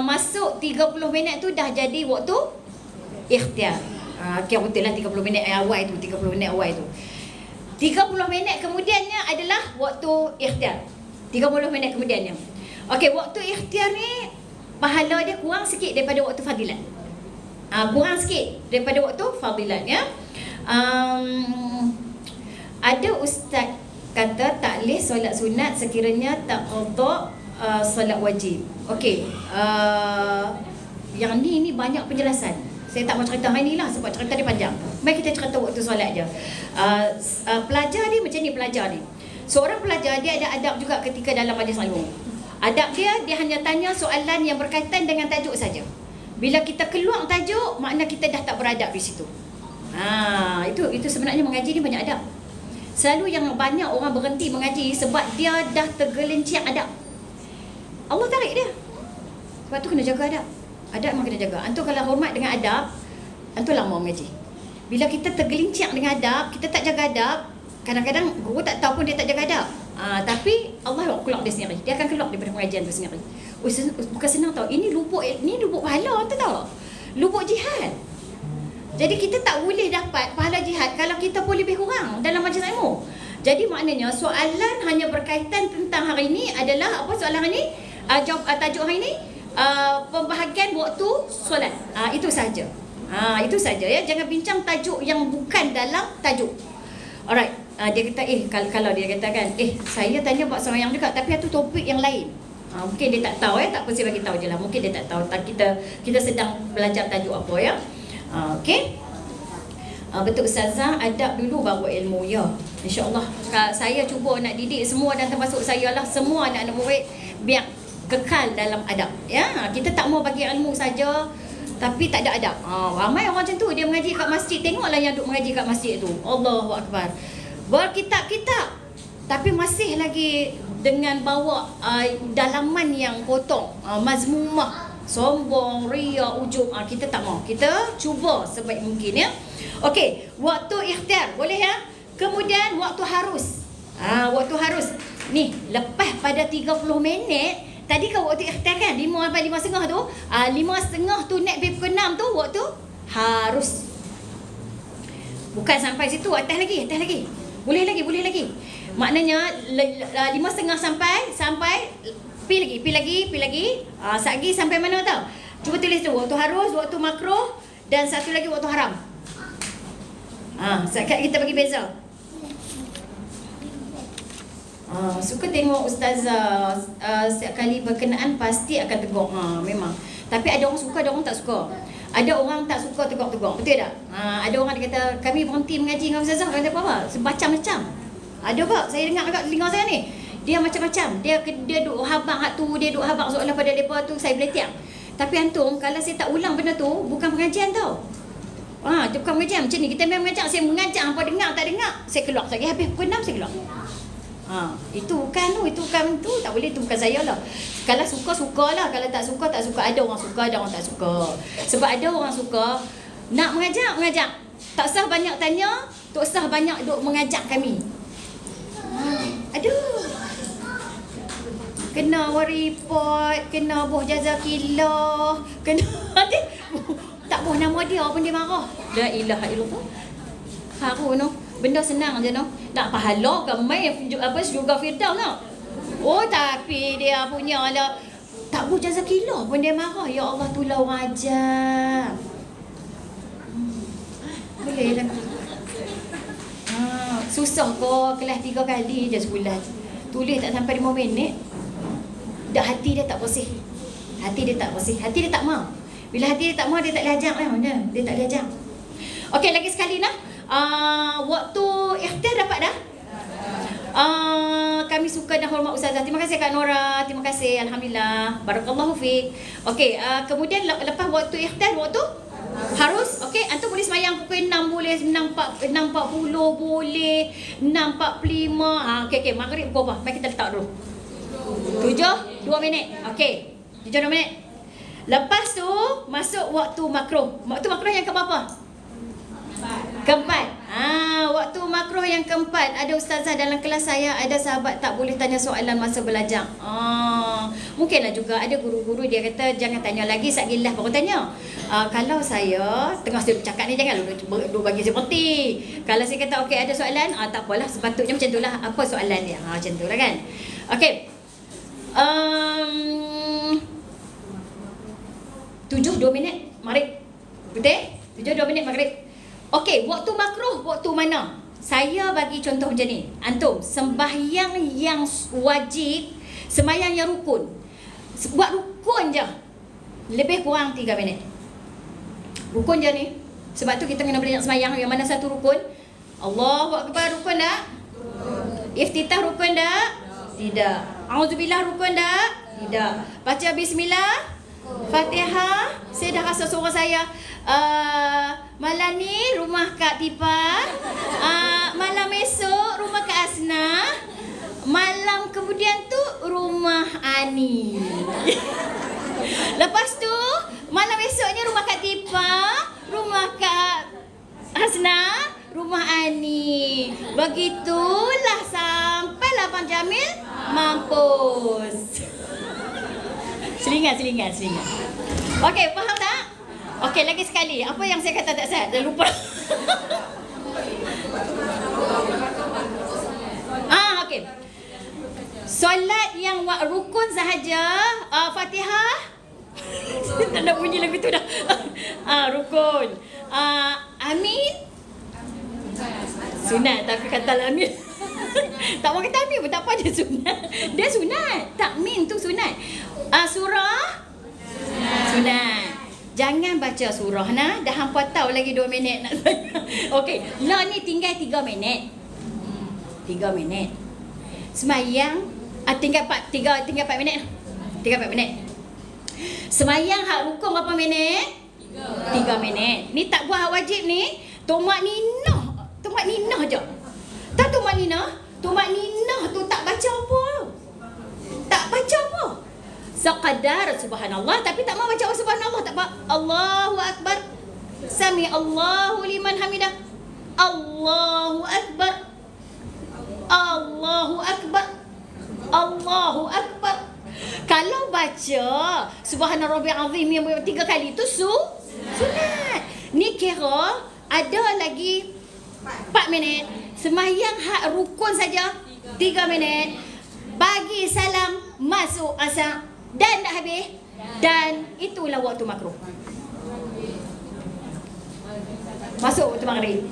masuk 30 minit tu dah jadi waktu ikhtiar. Kira betul lah 30 minit awal tu, 30 minit awal tu. 30 minit kemudiannya adalah waktu ikhtiar. 30 minit kemudiannya. Okey, waktu ikhtiar ni pahala dia kurang sikit daripada waktu fadilat. Kurang sikit daripada waktu fadilat ya. Ada ustaz kata tak boleh solat sunat sekiranya tak qada solat wajib. Okey, yang ni banyak penjelasan. Saya tak mau cerita hari ni lah sebab cerita dia panjang. Mari kita cerita waktu solat je. Pelajar ni macam ni, pelajar ni. Seorang pelajar dia ada adab juga ketika dalam majlis ilmu. Adab dia hanya tanya soalan yang berkaitan dengan tajuk saja. Bila kita keluar tajuk, makna kita dah tak beradab di situ. Itu sebenarnya mengaji ni banyak adab. Selalu yang banyak orang berhenti mengaji sebab dia dah tergelincir adab. Allah tarik dia. Sebab tu kena jaga adab. Adab memang kena jaga. Antum kalau hormat dengan adab, antum lama mengaji. Bila kita tergelincir dengan adab, kita tak jaga adab, kadang-kadang guru tak tahu pun dia tak jaga adab. Tapi Allah keluar dia sendiri. Dia akan keluar daripada pengajian tu sendiri. Bukan senang tau. Ini lubuk pahala tu tau. Lubuk jihad. Jadi kita tak boleh dapat pahala jihad kalau kita pun lebih kurang dalam majlis ilmu. Jadi maknanya soalan hanya berkaitan tentang hari ini adalah apa soalan hari ini? Tajuk hari ini pembahagian waktu solat. Itu saja. Itu saja ya. Jangan bincang tajuk yang bukan dalam tajuk. Alright. Dia kata kalau dia kata kan, saya tanya buat seorang yang juga tapi itu topik yang lain. Mungkin dia tak tahu tak apa saya bagi tahu je lah. Mungkin dia tak tahu. Kita sedang belajar tajuk apa ya. Okey. Betul Ustazah, adab dulu baru ilmu ya. InsyaAllah saya cuba nak didik semua dan termasuk saya lah, semua anak-anak murid biar kekal dalam adab ya. Kita tak mau bagi ilmu saja tapi tak ada adab. Ramai orang macam tu, dia mengaji kat masjid, tengoklah yang duk mengaji kat masjid tu. Allahu akbar. Berkitab-kitab tapi masih lagi dengan bawa dalaman yang kotor, mazmumah, sombong, ria, ujub. Kita tak mau. Kita cuba sebaik mungkin ya. Okey, waktu ikhtiar boleh ya. Kemudian waktu harus. Waktu harus. Ni, lepas pada 30 minit, tadi kan waktu ikhtiar kan 5 sampai 5.30 tu. 5.30 tu naik pukul 6 tu waktu harus. Bukan sampai situ, atas lagi. Boleh lagi. Maknanya 5.30 sampai pi lagi. Sagi sampai mana tau? Cuba tulis tu, waktu harus, waktu makruh dan satu lagi waktu haram. Kita bagi beza. Suka tengok ustazah setiap kali berkenaan pasti akan tegur. Memang. Tapi ada orang suka, ada orang tak suka. Ada orang tak suka tegur-tegur. Betul tak? Ada orang dia kata kami berhenti mengaji dengan ustazah. Kata apa? Macam-macam. Ada tak? Saya dengar kat telinga saya ni. Dia macam-macam. Dia duk habang hak tu, dia duk habang soalan pada depa tu, saya boleh tiap. Tapi antum kalau saya tak ulang benda tu, bukan pengajian tau. Dia bukan pengajian macam ni. Kita memang mengajak, saya mengajak apa dengar tak dengar, saya keluar. Saya habis pukul 6 saya keluar. Itu bukan tu, tak boleh, tu bukan saya lah. Kalau suka lah, kalau tak suka. Ada orang suka, ada orang tak suka. Sebab ada orang suka nak mengajak. Tak usah banyak tanya, tak usah banyak duk mengajak kami. Aduh. Kena report, kena boh jazakillah, kena tak boh nama dia pun dia marah. La ilaha illallah. Haru no. Benda senang je no. Nak pahala ke mai syurga Firdaus no. Tapi dia punya lah tak boh jazakillah pun dia marah. Ya Allah, tulah orang ajar. Boleh lah. Susah kau kelas 3 kali je sebulan. Tulis tak sampai 5 minit. Dah hati dia tak bersih. Hati dia tak mau. Bila hati dia tak mau, dia tak boleh ajak lah. Dia tak boleh ajak. Okey, lagi sekali nah. Waktu ikhtiar dapat dah? Kami suka dan hormat Ustazah. Terima kasih Kak Nora. Terima kasih. Alhamdulillah. Barakallahu fiik. Okey, kemudian lepas waktu ikhtiar, waktu harus. Okey, antum boleh semayang pukul 6 boleh, 6.40 boleh, 6.45. Okey, maghrib pukul apa? Mari kita letak dulu. 7, 2 minit. Okey. 7, 2 minit. Lepas tu masuk waktu makruh. Waktu makruh yang keberapa? Keempat. Waktu makruh yang keempat. Ada ustazah dalam kelas saya, ada sahabat tak boleh tanya soalan masa belajar. Mungkinlah juga ada guru-guru dia kata jangan tanya lagi, sagilah baru tanya. Kalau saya tengah cakap ni, jangan duk bagi saya berhenti. Kalau saya kata okey ada soalan, tak apalah, sepatutnya macam itulah. Apa soalan dia? Macam itulah kan. Okey. 7, 2 minit maghrib. Betul? 7, 2 minit maghrib. Okey, waktu makruh, waktu mana? Saya bagi contoh macam ni. Antum, sembahyang yang wajib, sembahyang yang rukun. Buat rukun je. Lebih kurang 3 minit. Rukun je ni. Sebab tu kita kena belajar sembahyang yang mana satu rukun. Allahu Akbar, rukun tak? Iftitah rukun tak? Tidak. Auzubillah rukun tak? Tidak. Baca bismillah, Fatihah. Saya dah rasa suara saya. Malam ni rumah Kak Tipa. Malam esok rumah Kak Asna. Malam kemudian tu rumah Ani. Lepas tu malam esoknya rumah Kak Tipa, rumah Kak Asna, rumah Ani. Begitulah sampai InsyaAllah Abang Jamil mampus. Selingan. Okey, faham tak? Okey, lagi sekali. Apa yang saya kata tak sihat? Dah lupa. Okey. Solat yang rukun sahaja, Fatihah. Tak nak bunyi lagu tu dah. Rukun. Amin. Sunat, tapi kata amin. Tak mau kata amin pun tak apa, dia sunat. Dia sunat. Takmin tu sunat. Surah sunat. Jangan baca surah nah. Dah hampa tahu lagi 2 minit nak saya. Okey, lah ni tinggal 3 minit. 3 minit. Semayang tinggal 4 minit. 3-4 minit. Semayang hak rukun berapa minit? 3 minit. Ni tak buat hak wajib ni. Tumak ninah je. Tak tumak ninah tu tak baca apa. Sekadar subhanallah, tapi tak mau baca subhanallah, tak apa. Allahu akbar. Sami Allahu liman hamidah. Allahu akbar. Allahu akbar. Allahu akbar. Kalau baca subhana rabbil azim yang 3 kali tu sunat. Ni kira ada lagi 4 minit. Semayang hak rukun saja 3 minit. Bagi salam, masuk asar dan dah habis. Dan itulah waktu makruh. Masuk waktu maghrib.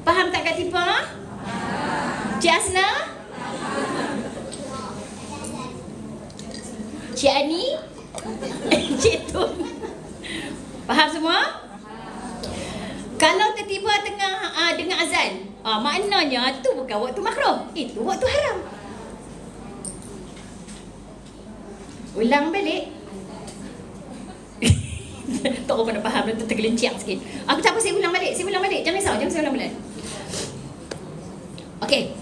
Faham tak Kak Tipa? Cik Asna? Cik Ani? Cik Tun? Faham semua? Kalau tiba-tiba tengah dengar azan, maknanya tu bukan waktu makruh, itu waktu haram. Ulang balik. Tak apa nak faham, tu tergelincir sikit. Aku tak apa, saya ulang balik. Jangan risau, saya ulang balik. Okey.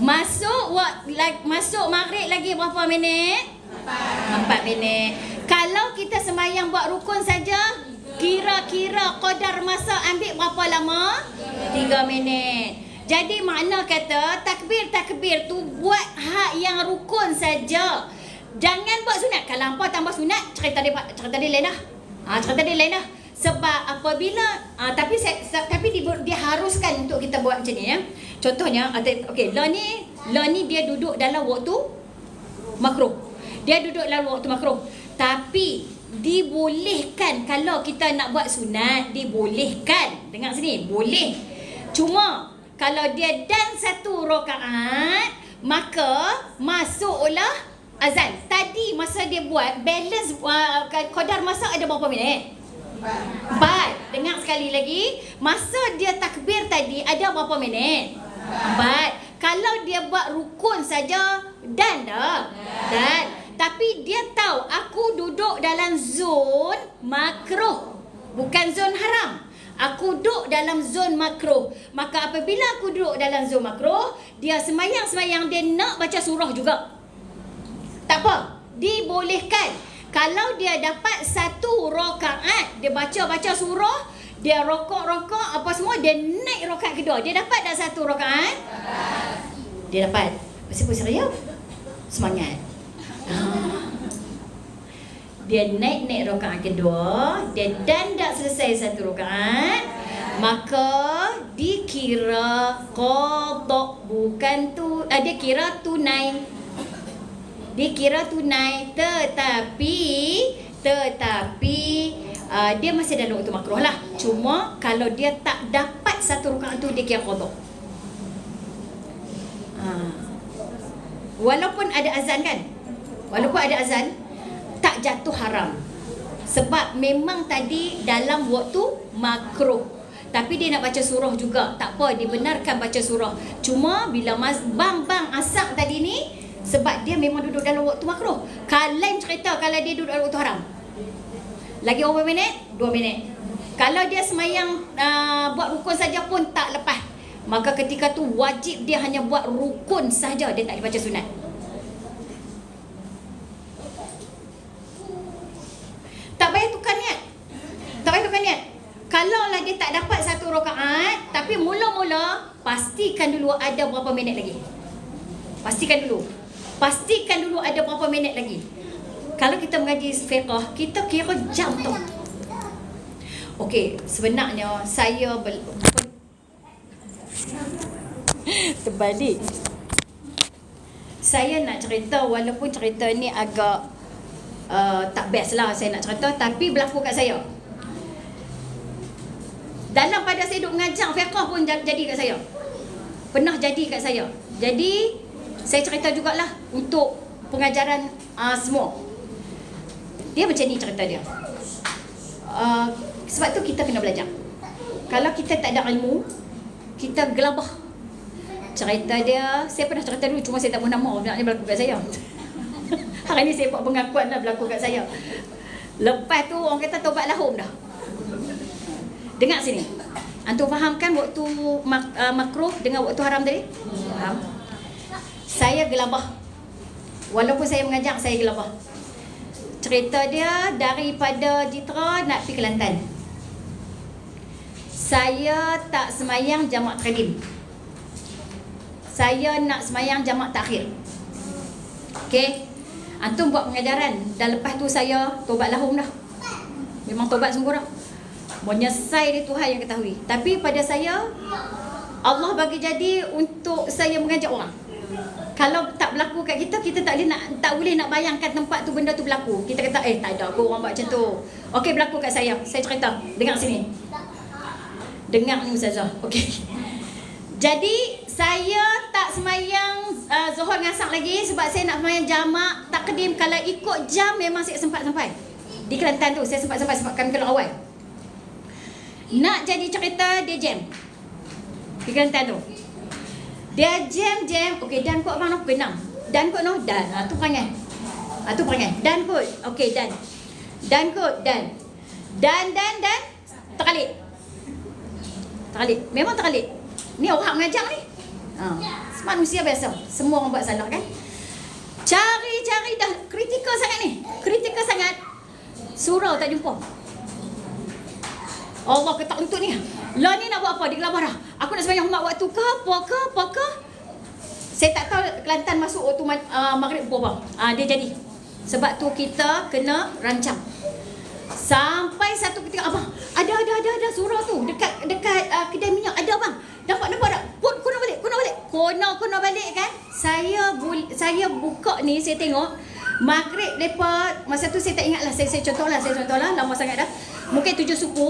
Masuk maghrib lagi berapa minit? 4 minit. Kalau kita sembahyang buat rukun saja, kira-kira qadar masa ambil berapa lama? 3 minit. Jadi makna kata takbir tu buat hak yang rukun saja. Jangan buat sunat. Kalau hampa tambah sunat, cerita dia lain dah. Cerita dia lain dah. Sebab apabila tapi dia haruskan untuk kita buat macam ni ya. Contohnya okey, lah ni dia duduk dalam waktu makruh. Tapi dibolehkan kalau kita nak buat sunat, dibolehkan. Dengar sini, boleh. Cuma kalau dia dan 1 rakaat, maka masuklah azan. Tadi masa dia buat balance qadar masa ada berapa minit? 4. Dengar sekali lagi. Masa dia takbir tadi ada berapa minit? 4. Kalau dia buat rukun saja dan. Tapi dia tahu aku duduk dalam zon makruh, bukan zon haram. Aku duduk dalam zon makruh. Maka apabila aku duduk dalam zon makruh, dia semayang dia nak baca surah juga. Tak apa, dibolehkan. Kalau dia dapat 1 rakaat, dia baca surah, dia rokok apa semua, dia naik rakaat kedua. Dia dapat dah 1 rakaat? Dia dapat. Masih serius? Semangat. Dia naik rakaat kedua, dia dan dah selesai 1 rakaat, maka dikira qada, bukan tu, dia kira tunai. Tetapi dia masih dalam waktu makruh lah. Cuma kalau dia tak dapat 1 rakaat tu, dia kira qada. Walaupun ada azan kan, tak jatuh haram. Sebab memang tadi dalam waktu makruh. Tapi dia nak baca surah juga. Tak apa, dibenarkan baca surah. Cuma bila bang asar tadi ni, sebab dia memang duduk dalam waktu makruh. Lain cerita kalau dia duduk dalam waktu haram. Lagi berapa minit? 2 minit. Kalau dia semayang buat rukun saja pun tak lepas, maka ketika tu wajib dia hanya buat rukun saja, dia tak dibaca sunat. Tak payah tukar niat. Kalau lah dia tak dapat 1 rakaat, tapi mula-mula pasti pastikan dulu ada berapa minit lagi. Pastikan dulu ada berapa minit lagi. Kalau kita mengaji fiqh, kita kira jam tu. Okey, sebenarnya saya terbalik. Saya nak cerita, walaupun cerita ni agak tak best lah saya nak cerita, tapi berlaku kat saya. Dalam pada saya duduk mengajar fiqh pun jadi kat saya. Pernah jadi kat saya. Jadi saya cerita jugalah untuk pengajaran semua. Dia macam ni cerita dia. Sebab tu kita kena belajar. Kalau kita tak ada ilmu, kita gelabah. Cerita dia, saya pernah cerita dulu, cuma saya tak mahu nama, sebenarnya berlaku kat saya. Hari ni saya buat pengakuan dah berlaku kat saya. Lepas tu orang kata tobat lahum dah. Dengar sini. Antum faham kan waktu makruh dengan waktu haram tadi? Faham? Saya gelabah. Walaupun saya mengajar, saya gelabah. Cerita dia daripada Jitra nak pergi Kelantan. Saya tak semayang jamak qadim. Saya nak semayang jamak takhir. Okey. Antum buat pengajaran. Dan lepas tu saya tobat lahum dah. Memang tobat sungguh dah. Menyesal dia Tuhan yang ketahui. Tapi pada saya, Allah bagi jadi untuk saya mengajak orang. Kalau tak berlaku kat kita, kita tak boleh nak bayangkan tempat tu, benda tu berlaku. Kita kata, tak ada aku orang buat macam tu. Okey, berlaku kat saya. Saya cerita. Dengar sini. Dengar ni Ustazah. Okey. Jadi, saya tak semayang Zuhur dengan Asar lagi sebab saya nak semayang jamak takdim. Kalau ikut jam, memang saya sempat sampai. Di Kelantan tu, saya sempat sampai sebab kami keluar awal. Nak jadi cerita, dia jam. Di Kelantan tu. Dia jam. Okey, dan kot abang pukul 6. Dan kot noh, dan. Tu perangai. Tu perangai. Dan kot. Okey, dan. Dan kot, dan. Dan. Terkalik. Memang terkalik. Ni orang mengajar ni. Manusia biasa. Semua orang buat salah kan. Cari dah. Kritikal sangat ni. Kritikal sangat. Surau tak jumpa. Allah kata untuk ni. Lah ni nak buat apa? Dia gelabah dah. Aku nak sembahyang umat waktu ke apa? Saya tak tahu Kelantan masuk waktu maghrib berapa. Dia jadi. Sebab tu kita kena rancang. Sampai satu ketika, abang, ada surau tu dekat kedai minyak. Ada abang. Nampak tak? Kena balik. Kena balik kan? Saya buka ni, saya tengok maghrib depa, masa tu saya tak ingat lah, saya contohlah lama sangat dah. Mungkin 7 suku.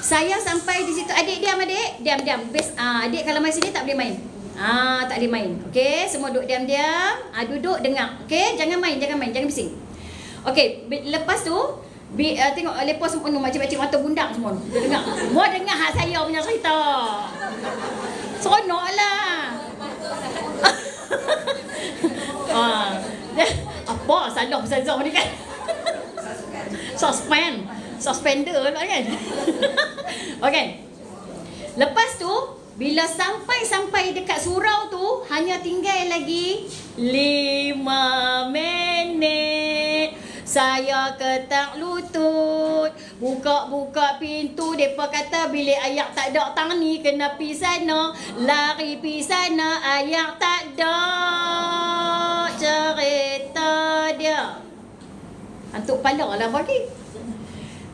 Saya sampai di situ, adik diam. Best, adik kalau main sini tak boleh main. Tak boleh main. Okey, semua duduk diam. Duduk dengar. Okey, jangan main, jangan bising. Okey, lepas tu tengok lepas semua macam-macam mata bundang semua. Dia dengar. Mau dengar hak saya punya cerita. Seronoklah. Apa salah Ustazah ni kan? Suspender lah kan. Okey. Lepas tu bila sampai dekat surau tu, hanya tinggal lagi 5 minit. Saya ketak lutut, buka pintu. Depa kata bilik ayak tak ada tang ni, kena pi sana. Lari pi sana, ayak tak ada. Cerita dia. Antuk pala lah bagi.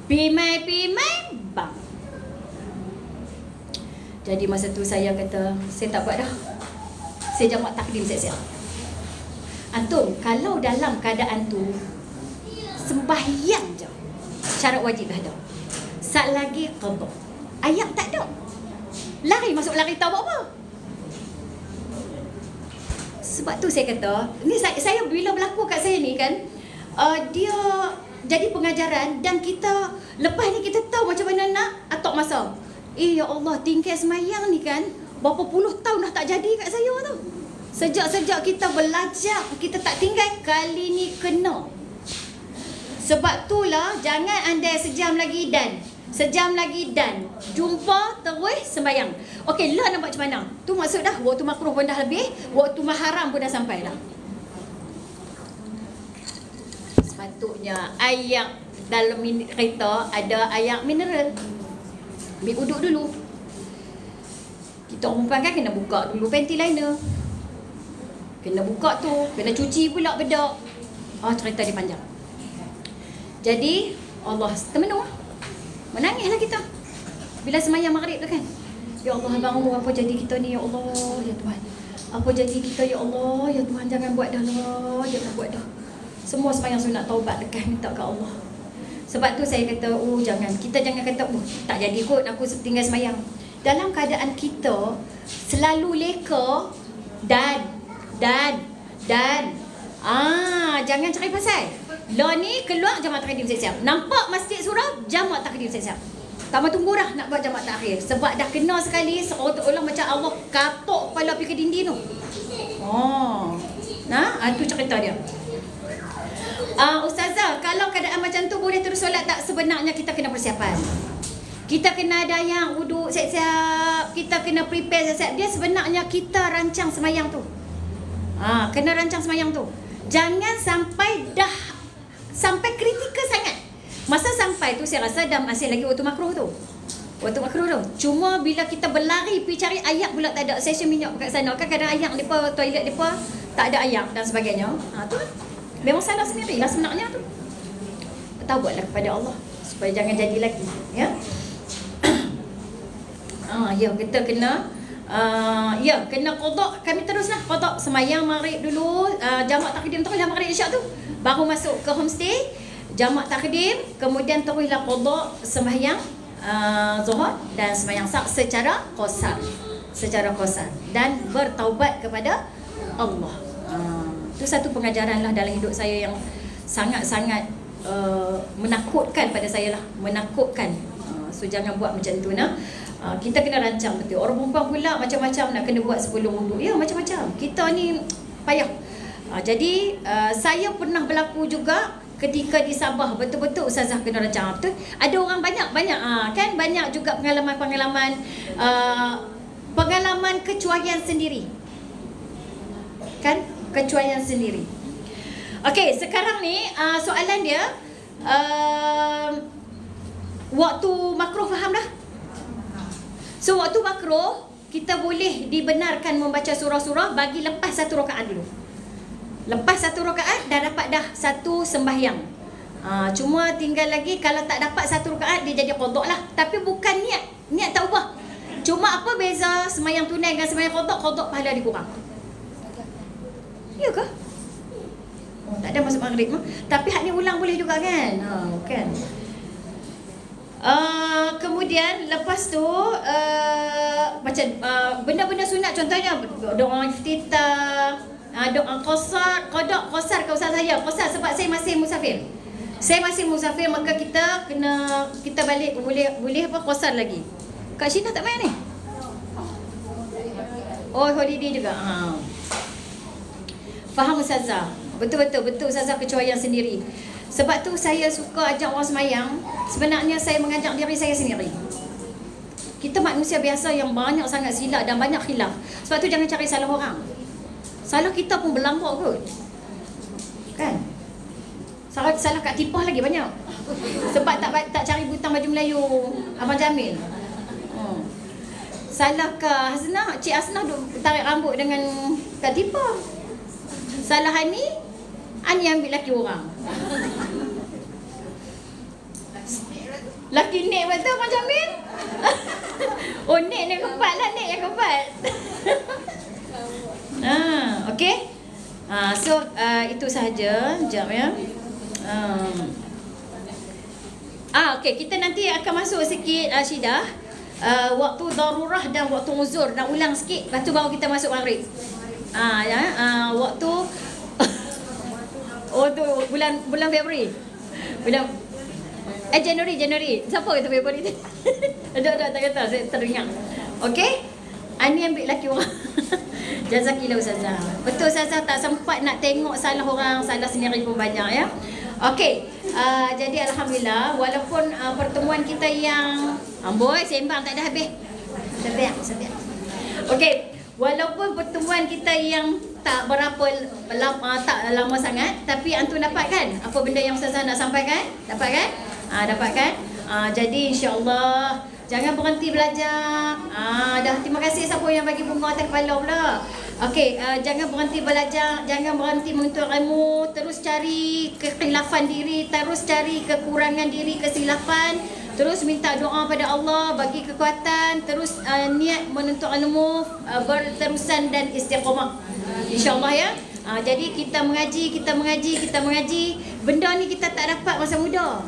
Pimai, bang. Jadi masa tu saya kata, saya tak buat dah. Saya jamak takdim siap-siap. Antum, kalau dalam keadaan tu, sembahyang je syarat wajib dah ada. Sat lagi qada. Ayat tak ada. Lari masuk lari tahu apa. Sebab tu saya kata, ni saya bila berlaku kat saya ni kan, dia jadi pengajaran dan kita lepas ni kita tahu macam mana nak atok masa. Ya Allah, tingkah semayang ni kan berapa puluh tahun dah tak jadi kat saya tu. Sejak kita belajar, kita tak tinggal, kali ni kena. Sebab itulah jangan andai sejam lagi dan jumpa terus sembahyang. Okey, lah nak buat macam mana? Tu maksud dah waktu makruh pun dah lebih, waktu haram pun dah sampai dah. Sepatutnya ayak dalam kereta ada ayak mineral. Ambil uduk dulu. Kita orang perempuan kan kena buka dulu panty liner. Kena buka tu, kena cuci pula bedak. Cerita dia panjang. Jadi Allah termenung. Menangislah kita bila semayang maghrib tu kan. Ya Allah, abang umur apa jadi kita ni, ya Allah, ya Tuhan. Apa jadi kita, ya Allah, ya Tuhan, jangan buat dah lah, jangan buat dah. Semua semayang sunat taubat dekat minta ke Allah. Sebab tu saya kata, kita jangan kata, tak jadi kot aku tinggal semayang. Dalam keadaan kita selalu leka dan jangan cari pasal. Lah ni keluar jamak takdim siap-siap. Nampak masjid surau, jamak takdim siap-siap. Tak mau tunggu dah nak buat jamak takhir. Sebab dah kena sekali, seolah-olah macam Allah katok kepala pergi ke dinding tu. Tu cerita dia. Ustazah, kalau keadaan macam tu boleh terus solat tak? Sebenarnya kita kena persiapan. Kita kena ada yang wuduk siap-siap. Kita kena prepare siap-siap. Dia sebenarnya kita rancang semayang tu. Kena rancang semayang tu. Jangan sampai sampai kritikal sangat. Masa sampai tu saya rasa dah masih lagi waktu makruh tu. Cuma bila kita berlari pergi cari ayak pula tak ada. Session minyak kat sana kan, kadang ayak depa, toilet depa tak ada ayak dan sebagainya. Tu memang salah sendiri lah sebenarnya tu. Taubatlah kepada Allah supaya jangan jadi lagi, ya. Kita kena kena qada. Kami teruslah qada semayang maghrib dulu, jamak takdim teruslah maghrib isyak tu. Baru masuk ke homestay, jamak takdim, kemudian teruslah qada sembahyang zuhur dan sembahyang sak secara qasar dan bertaubat kepada Allah. Itu satu pengajaran lah dalam hidup saya yang sangat-sangat menakutkan pada saya lah, menakutkan. So jangan buat macam tu nah. Kita kena rancang betul. Orang perempuan pula macam-macam nak kena buat sebelum wuduk. Ya, macam-macam. Kita ni payah. Jadi saya pernah berlaku juga ketika di Sabah, betul-betul ustazah kena rancang. Betul? Ada orang banyak kan, banyak juga pengalaman kecuaian sendiri. Kan? Kecuaian sendiri. Okey, sekarang ni soalan dia waktu makruh faham dah? So waktu makruh kita boleh dibenarkan membaca surah-surah bagi lepas satu rakaat dulu. Lepas satu rakaat dah dapat dah satu sembahyang. Cuma tinggal lagi kalau tak dapat satu rakaat dia jadi qada lah. Tapi bukan niat tak ubah. Cuma apa beza sembahyang tunai dengan sembahyang qada pahala dia kurang. Ya ke? Tak ada masuk maghrib mah. Tapi hak ni ulang boleh juga kan? Kan. Kemudian lepas tu macam benda-benda sunat, contohnya doa iftitah, doa qasar, qada qasar kau saya qasar sebab saya masih musafir. Maka kita balik boleh apa qasar lagi. Kak Syina tak main ni? Holiday juga. Faham ustazah? Betul ustazah kecuaian sendiri. Sebab tu saya suka ajak orang semayang. Sebenarnya saya mengajak diri saya sendiri. Kita manusia biasa yang banyak sangat silap dan banyak khilaf. Sebab tu jangan cari salah orang. Salah kita pun berlambak kot. Kan? Salah kat tipah lagi banyak. Sebab tak cari butang baju Melayu Abang Jamil. Salah ke Hasnah, Cik Hasnah duk tarik rambut dengan kat tipah. Salah Ani ambil laki orang. Laki Nek betul Abang Jamil? Nek yang keempat lah, Nek yang keempat. Okay. So itu sahaja. Sekejap ya. Okay, kita nanti akan masuk sikit Syidah, waktu darurah dan waktu uzur. Nak ulang sikit, lepas tu baru kita masuk maghrib. Waktu tu bulan Februari. Januari. Siapa kata Februari tu? Ada tak kata, saya teringat. Okey. Ani ambil laki orang. Jazakillah ustazah. Betul ustazah, tak sempat nak tengok salah orang, salah sendiri pun banyak ya. Okey. Jadi alhamdulillah, walaupun pertemuan kita yang amboi sembang tak ada habis. Sebiak. Okey. Walaupun pertemuan kita yang tak berapa tak lama sangat, tapi antum dapat kan apa benda yang ustazah nak sampaikan? Dapat kan? Dapat kan? Jadi insya-Allah Jangan berhenti belajar. Dah terima kasih siapa yang bagi bunga atas kepala pula. Okey, jangan berhenti belajar, jangan berhenti menuntut ilmu, terus cari kekhilafan diri, terus cari kekurangan diri, kesilapan, terus minta doa pada Allah bagi kekuatan, terus niat menuntut ilmu, berterusan dan istiqamah. InsyaAllah ya. Jadi kita mengaji. Benda ni kita tak dapat masa muda.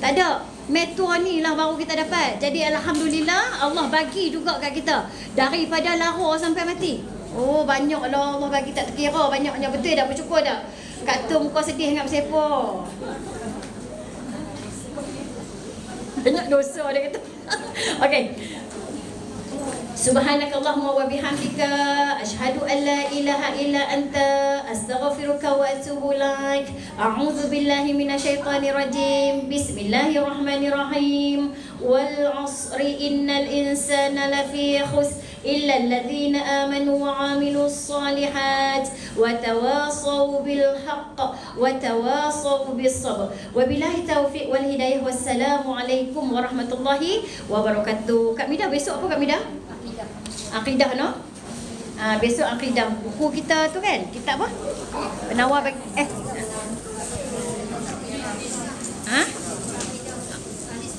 Tak ada. Metode ni lah baru kita dapat. Jadi alhamdulillah Allah bagi juga kat kita daripada lahir sampai mati. Oh, banyaklah Allah bagi tak terkira, banyaknya, betul dah, bersyukur dah. Kata muka sedih ingat bersepa. Banyak dosa dia kata. Okey. Subhanakallahumma wa bihamdika asyhadu an la ilaha illa anta astaghfiruka wa atubu ilaik. A'udzu billahi minasyaitonir rajim. Bismillahirrahmanirrahim. Wal 'asri innal insana lafi khusr illa alladhina amanu wa 'amilus shalihat wa tawasaw bil haqq wa tawasaw bis sabr. Wabillahi taufiq wal hidayah. Wassalamu alaikum warahmatullahi wabarakatuh. Kak Mida, besok apa Kak Mida? Akidah no? Besok akidah. Buku kita tu kan? Kitab apa? Penawar bagi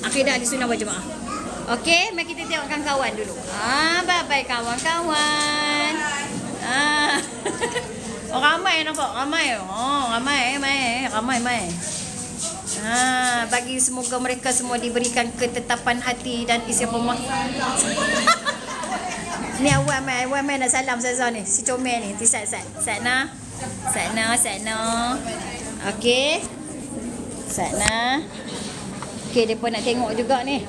Akidah Ahlussunnah wal Jamaah. Okey, mari kita tengok kawan-kawan dulu. Bye-bye kawan-kawan. Oh, ramai nampak, ramai. Oh, ramai mai. Bagi semoga mereka semua diberikan ketetapan hati dan istiqamah. Ni awal mai nak salam Ustazah ni. Si comel ni, nanti Satna. Okey. Satna. Okey, depa nak tengok juga ni.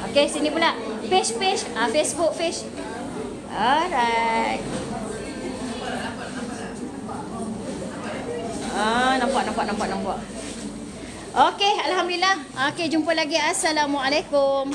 Okey, sini pula. Page. Facebook page. Alright. Nampak. Okey, alhamdulillah. Okey, jumpa lagi. Assalamualaikum.